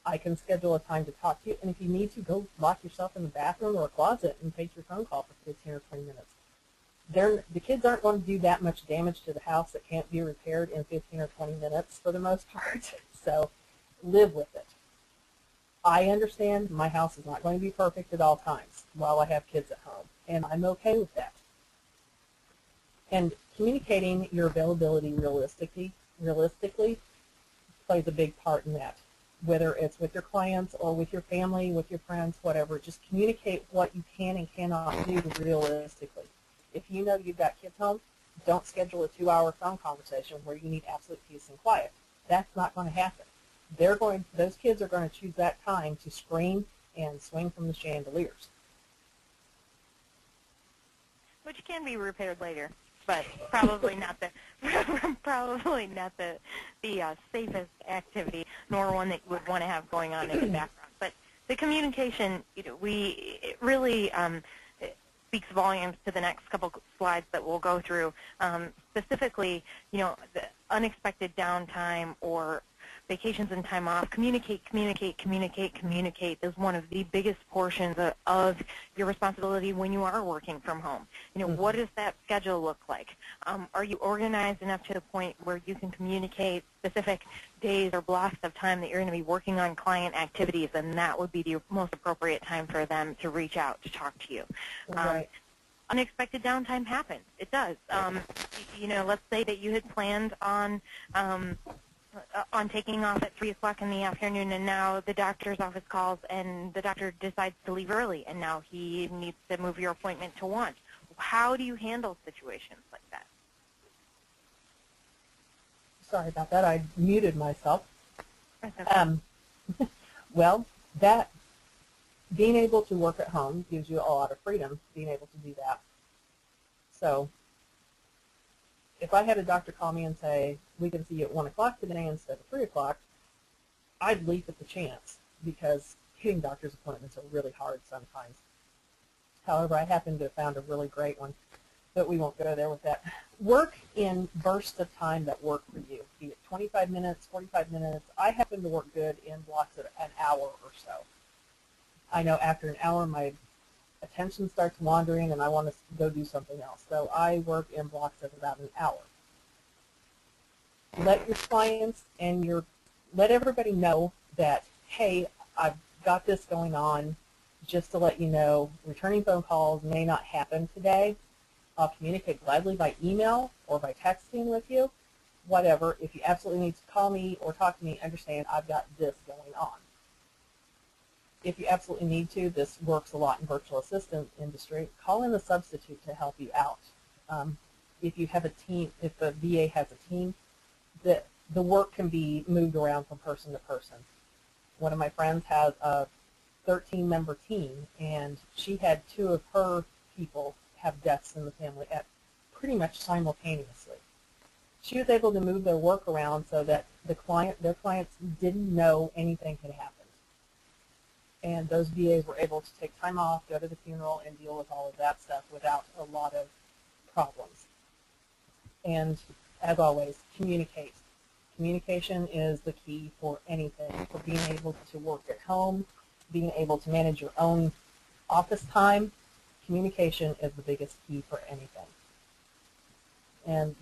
I can schedule a time to talk to you, and if you need to, go lock yourself in the bathroom or a closet and take your phone call for 15 or 20 minutes. The kids aren't going to do that much damage to the house that can't be repaired in 15 or 20 minutes for the most part, so live with it. I understand my house is not going to be perfect at all times while I have kids at home, and I'm okay with that. And communicating your availability realistically plays a big part in that. Whether it's with your clients or with your family, with your friends, whatever, just communicate what you can and cannot do realistically. If you know you've got kids home, don't schedule a 2-hour phone conversation where you need absolute peace and quiet. That's not going to happen. Those kids are going to choose that time to scream and swing from the chandeliers. Which can be repaired later, but probably not the safest activity, nor one that you would want to have going on in the background. But the communication, it really it speaks volumes to the next couple slides that we'll go through. Specifically, the unexpected downtime or vacations and time off. Communicate is one of the biggest portions of your responsibility when you are working from home. What does that schedule look like? Are you organized enough to the point where you can communicate specific days or blocks of time that you're going to be working on client activities, and that would be the most appropriate time for them to reach out to talk to you. Right. Unexpected downtime happens. It does. Let's say that you had planned on taking off at 3 o'clock in the afternoon, and now the doctor's office calls and the doctor decides to leave early, and now he needs to move your appointment to 1. How do you handle situations like that? Sorry about that. I muted myself. That's okay. Well, being able to work at home gives you a lot of freedom, being able to do that. So if I had a doctor call me and say, we can see you at 1 o'clock today instead of 3 o'clock, I'd leap at the chance because hitting doctor's appointments are really hard sometimes. However, I happen to have found a really great one, but we won't go there with that. Work in bursts of time that work for you, be it 25 minutes, 45 minutes. I happen to work good in blocks of an hour or so. I know after an hour my attention starts wandering and I want to go do something else. So I work in blocks of about an hour. Let your clients and let everybody know that, hey, I've got this going on. Just to let you know, returning phone calls may not happen today. I'll communicate gladly by email or by texting with you, whatever. If you absolutely need to call me or talk to me, understand I've got this going on. If you absolutely need to, this works a lot in virtual assistant industry, call in a substitute to help you out. If you have a team, if the VA has a team, the work can be moved around from person to person. One of my friends has a 13-member team, and she had 2 of her people have deaths in the family at pretty much simultaneously. She was able to move their work around so that their clients didn't know anything had happened. And those VAs were able to take time off, go to the funeral, and deal with all of that stuff without a lot of problems. And as always, communicate. Communication is the key for anything, for being able to work at home, being able to manage your own office time. Communication is the biggest key for anything. And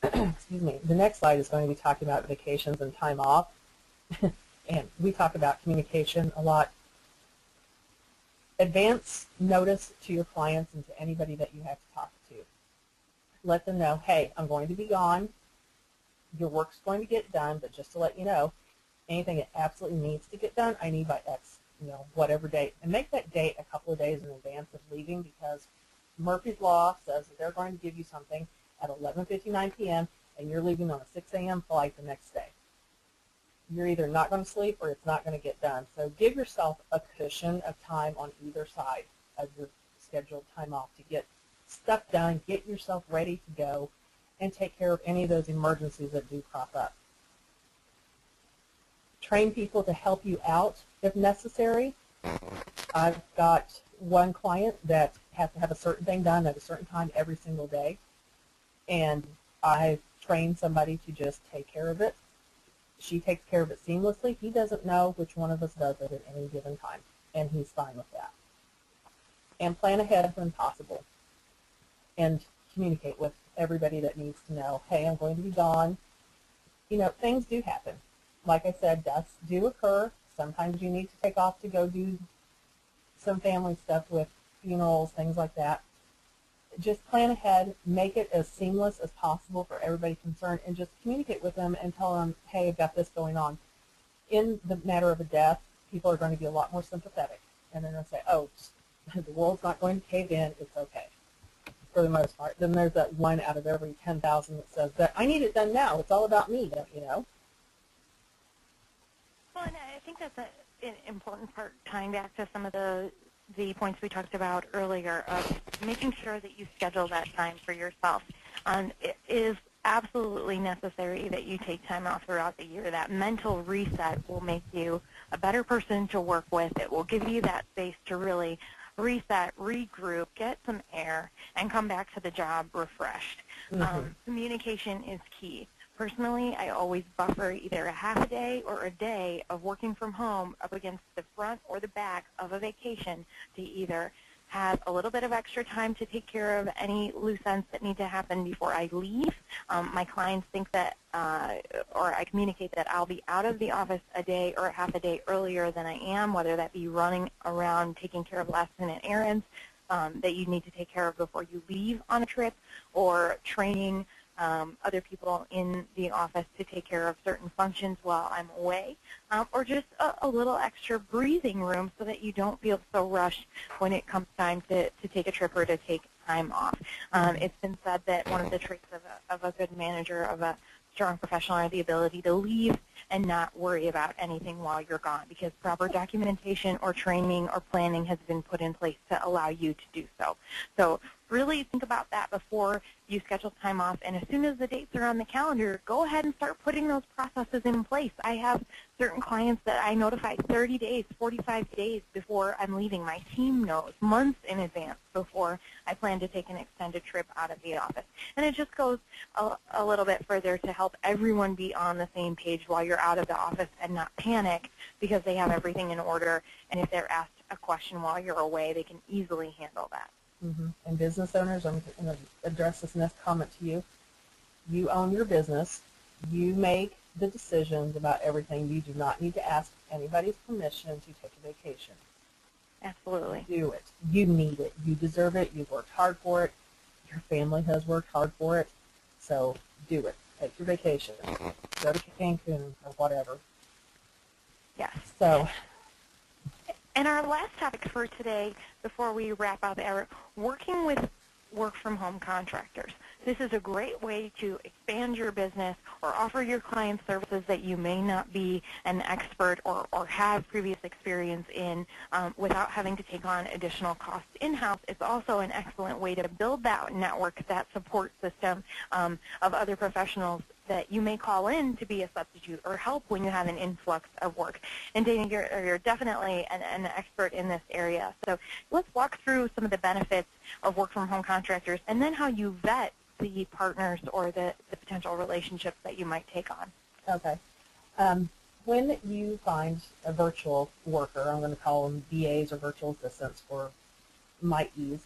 excuse me, the next slide is going to be talking about vacations and time off. And we talk about communication a lot. Advance notice to your clients and to anybody that you have to talk to. Let them know, hey, I'm going to be gone. Your work's going to get done, but just to let you know, anything that absolutely needs to get done, I need by X, whatever date. And make that date a couple of days in advance of leaving, because Murphy's Law says that they're going to give you something at 11:59 p.m. and you're leaving on a 6 a.m. flight the next day. You're either not going to sleep or it's not going to get done. So give yourself a cushion of time on either side of your scheduled time off to get stuff done, get yourself ready to go, and take care of any of those emergencies that do crop up. Train people to help you out if necessary. I've got one client that has to have a certain thing done at a certain time every single day, and I trained somebody to just take care of it. She takes care of it seamlessly. He doesn't know which one of us does it at any given time, and he's fine with that. And plan ahead when possible, and communicate with everybody that needs to know, hey, I'm going to be gone. Things do happen. Like I said, deaths do occur. Sometimes you need to take off to go do some family stuff with funerals, things like that. Just plan ahead, make it as seamless as possible for everybody concerned, and just communicate with them and tell them, hey, I've got this going on. In the matter of a death, people are going to be a lot more sympathetic, and they're going to say, oh, the world's not going to cave in, it's okay, for the most part. Then there's that one out of every 10,000 that says that I need it done now, it's all about me, don't you know? Well, and I think that's an important part, tying back to some of the points we talked about earlier, of making sure that you schedule that time for yourself. It is absolutely necessary that you take time off throughout the year. That mental reset will make you a better person to work with. It will give you that space to really reset, regroup, get some air, and come back to the job refreshed. Communication is key. Personally, I always buffer either a half a day or a day of working from home up against the front or the back of a vacation to either have a little bit of extra time to take care of any loose ends that need to happen before I leave. My clients think that, or I communicate that I'll be out of the office a day or a half a day earlier than I am, whether that be running around taking care of last-minute errands that you need to take care of before you leave on a trip, or training other people in the office to take care of certain functions while I'm away, or just a little extra breathing room so that you don't feel so rushed when it comes time to take a trip or to take time off. It's been said that one of the traits of a good manager, of a strong professional, are the ability to leave and not worry about anything while you're gone, because proper documentation or training or planning has been put in place to allow you to do so. So really think about that before you schedule time off. And as soon as the dates are on the calendar, go ahead and start putting those processes in place. I have certain clients that I notify 30 days, 45 days before I'm leaving. My team knows months in advance before I plan to take an extended trip out of the office. And it just goes a little bit further to help everyone be on the same page while you're out of the office and not panic because they have everything in order. And if they're asked a question while you're away, they can easily handle that. Mm-hmm. And business owners, I'm going to address this next comment to you. You own your business. You make the decisions about everything. You do not need to ask anybody's permission to take a vacation. Absolutely. Do it. You need it. You deserve it. You've worked hard for it. Your family has worked hard for it. So do it. Take your vacation. Go to Cancun or whatever. Yes. So. And our last topic for today, before we wrap up, are working with work-from-home contractors. This is a great way to expand your business or offer your clients services that you may not be an expert or have previous experience in without having to take on additional costs in-house. It's also an excellent way to build that network, that support system of other professionals that you may call in to be a substitute or help when you have an influx of work. And Dana, you're definitely an expert in this area. So let's walk through some of the benefits of work-from-home contractors and then how you vet the partners or the potential relationships that you might take on. Okay. When you find a virtual worker, I'm going to call them VAs or virtual assistants for my ease,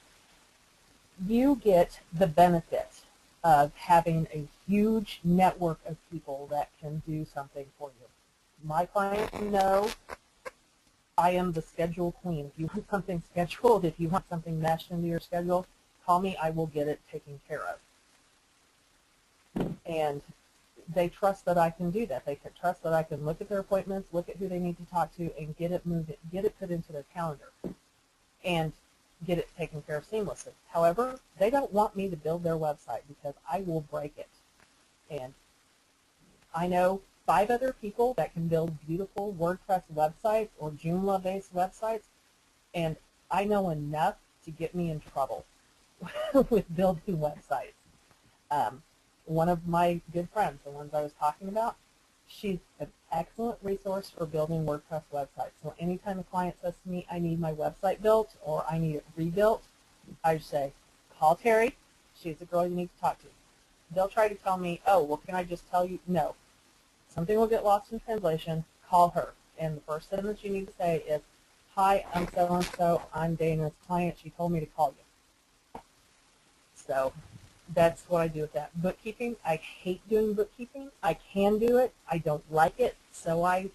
you get the benefit of having a huge network of people that can do something for you. My clients know I am the schedule queen. If you want something scheduled, if you want something meshed into your schedule, call me. I will get it taken care of. And they trust that I can do that. They can trust that I can look at their appointments, look at who they need to talk to, and get it put into their calendar, and get it taken care of seamlessly. However, they don't want me to build their website because I will break it. And I know 5 other people that can build beautiful WordPress websites or Joomla-based websites, and I know enough to get me in trouble with building websites. One of my good friends, the ones I was talking about, she's an excellent resource for building WordPress websites. So anytime a client says to me, I need my website built or I need it rebuilt, I say, call Terry. She's the girl you need to talk to. They'll try to tell me, oh, well, can I just tell you? No. Something will get lost in translation. Call her. And the first sentence you need to say is, hi, I'm so-and-so. I'm Dana's client. She told me to call you. So that's what I do with that. Bookkeeping, I hate doing bookkeeping. I can do it. I don't like it, so I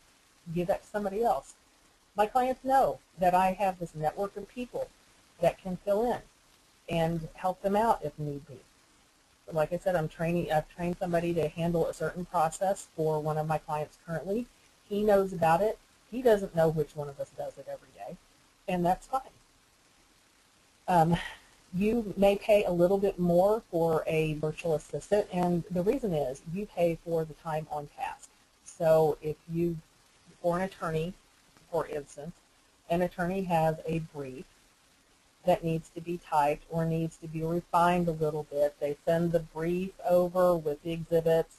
give that to somebody else. My clients know that I have this network of people that can fill in and help them out if need be. Like I said, I've trained somebody to handle a certain process for one of my clients currently. He knows about it. He doesn't know which one of us does it every day, and that's fine. You may pay a little bit more for a virtual assistant, and the reason is you pay for the time on task. So if you, for an attorney, for instance, an attorney has a brief that needs to be typed or needs to be refined a little bit. They send the brief over with the exhibits.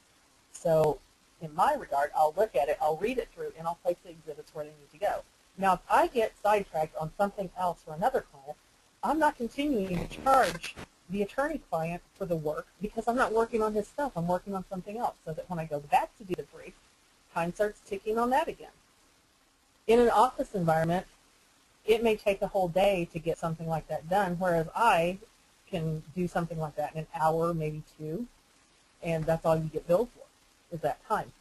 So in my regard, I'll look at it, I'll read it through, and I'll place the exhibits where they need to go. Now, if I get sidetracked on something else for another client, I'm not continuing to charge the attorney client for the work because I'm not working on his stuff. I'm working on something else so that when I go back to do the brief, time starts ticking on that again. In an office environment, it may take a whole day to get something like that done, whereas I can do something like that in an hour, maybe 2, and that's all you get billed for is that time.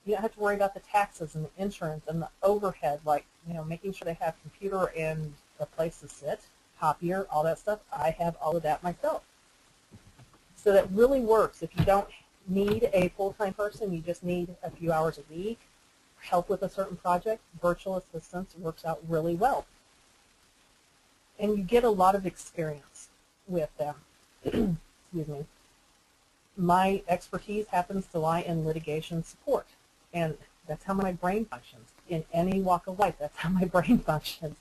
You don't have to worry about the taxes and the insurance and the overhead, like making sure they have computer and a place to sit, copier, all that stuff. I have all of that myself. So that really works. If you don't need a full-time person, you just need a few hours a week, help with a certain project, virtual assistance works out really well. And you get a lot of experience with them. Excuse me. My expertise happens to lie in litigation support, and that's how my brain functions. In any walk of life, that's how my brain functions.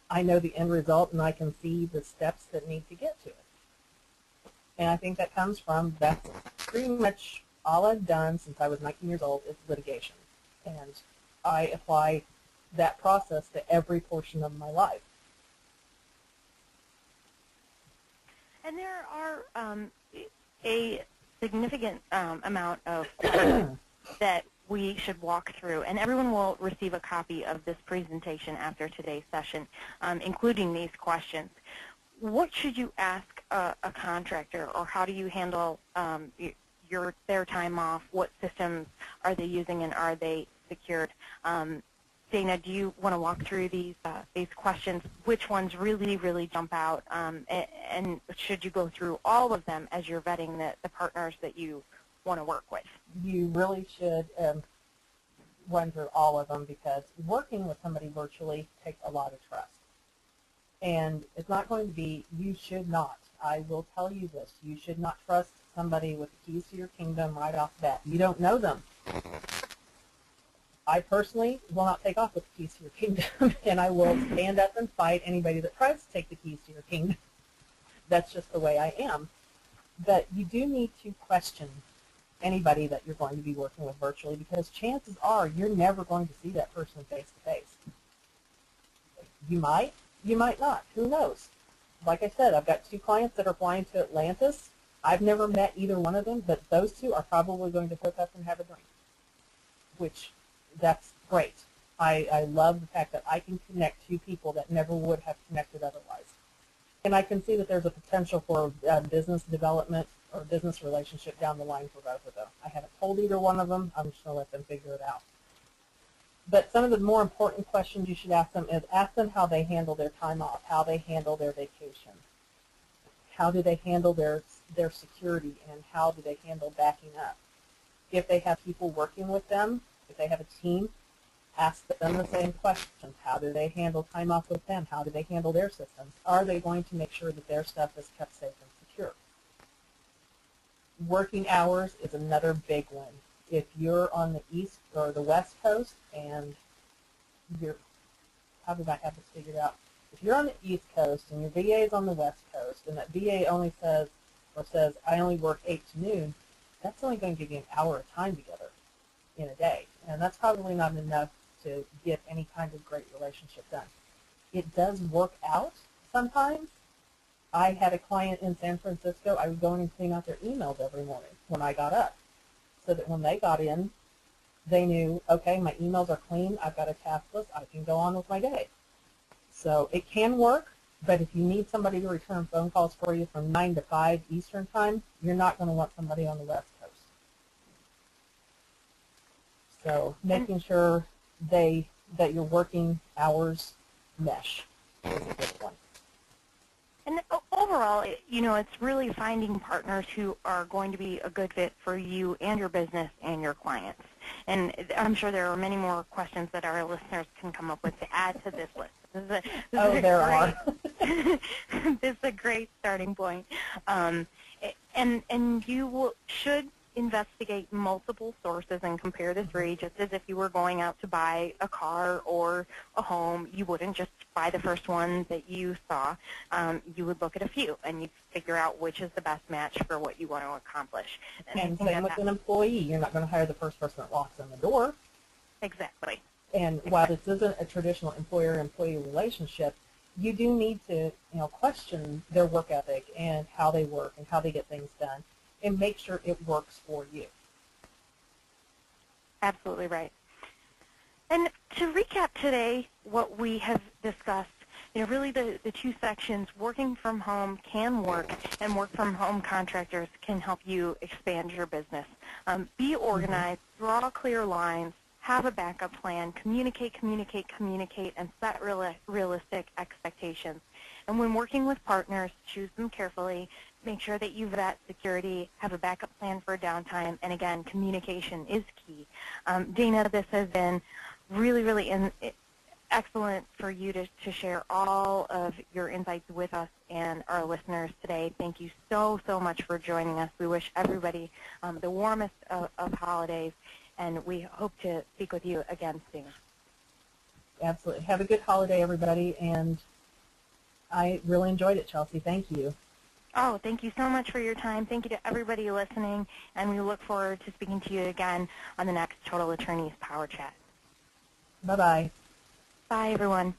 I know the end result, and I can see the steps that need to get to it. And I think that comes from, that's pretty much all I've done since I was 19 years old is litigation. And I apply that process to every portion of my life. And there are a significant amount of questions that we should walk through, and everyone will receive a copy of this presentation after today's session, including these questions. What should you ask a contractor, or how do you handle their time off? What systems are they using, and are they secured? Dana, do you want to walk through these questions? Which ones really jump out, and should you go through all of them as you're vetting the partners that you want to work with? You really should run through all of them, because working with somebody virtually takes a lot of trust. And it's not going to be, you should not, I will tell you this, you should not trust somebody with the keys to your kingdom right off the bat. You don't know them. I personally will not take off with the keys to your kingdom, and I will stand up and fight anybody that tries to take the keys to your kingdom. That's just the way I am. But you do need to question anybody that you're going to be working with virtually, because chances are you're never going to see that person face to face. You might not. Who knows? Like I said, I've got 2 clients that are flying to Atlantis. I've never met either one of them, but those 2 are probably going to hook up and have a drink, which that's great. I love the fact that I can connect 2 people that never would have connected otherwise. And I can see that there's a potential for business development or business relationship down the line for both of them. I haven't told either one of them. I'm just going to let them figure it out. But some of the more important questions you should ask them is ask them how they handle their time off, how they handle their vacation, how do they handle their security, and how do they handle backing up. If they have people working with them, if they have a team, ask them the same questions. How do they handle time off with them? How do they handle their systems? Are they going to make sure that their stuff is kept safe and secure? Working hours is another big one. If you're on the East or the West Coast and you're, how did I have this figured out? If you're on the East Coast and your VA is on the West Coast, and that VA only says, I only work 8 to noon, that's only going to give you an hour of time together in a day. And that's probably not enough to get any kind of great relationship done. It does work out sometimes. I had a client in San Francisco. I would go in and clean out their emails every morning when I got up, so that when they got in, they knew, okay, my emails are clean, I've got a task list, I can go on with my day. So it can work, but if you need somebody to return phone calls for you from 9 to 5 Eastern time, you're not going to want somebody on the West Coast. So making sure that your working hours mesh is a good one. And overall, it's really finding partners who are going to be a good fit for you and your business and your clients. And I'm sure there are many more questions that our listeners can come up with to add to this list. There are. This is a great starting point. And you should investigate multiple sources and compare the 3, just as if you were going out to buy a car or a home. You wouldn't just buy the first one that you saw. You would look at a few, and you'd figure out which is the best match for what you want to accomplish. And same with an employee. You're not going to hire the first person that walks in the door. Exactly. And while this isn't a traditional employer-employee relationship, you do need to question their work ethic and how they work and how they get things done, and make sure it works for you. Absolutely right. And to recap today what we have discussed, really the 2 sections, working from home can work, and work from home contractors can help you expand your business. Be organized, draw clear lines, have a backup plan, communicate, and set realistic expectations. And when working with partners, choose them carefully. Make sure that you vet security, have a backup plan for downtime, and again, communication is key. Dana, this has been really excellent for you to share all of your insights with us and our listeners today. Thank you so much for joining us. We wish everybody the warmest of holidays, and we hope to speak with you again soon. Absolutely. Have a good holiday, everybody, and I really enjoyed it, Chelsea. Thank you. Oh, thank you so much for your time. Thank you to everybody listening, and we look forward to speaking to you again on the next Total Attorneys Power Chat. Bye-bye. Bye, everyone.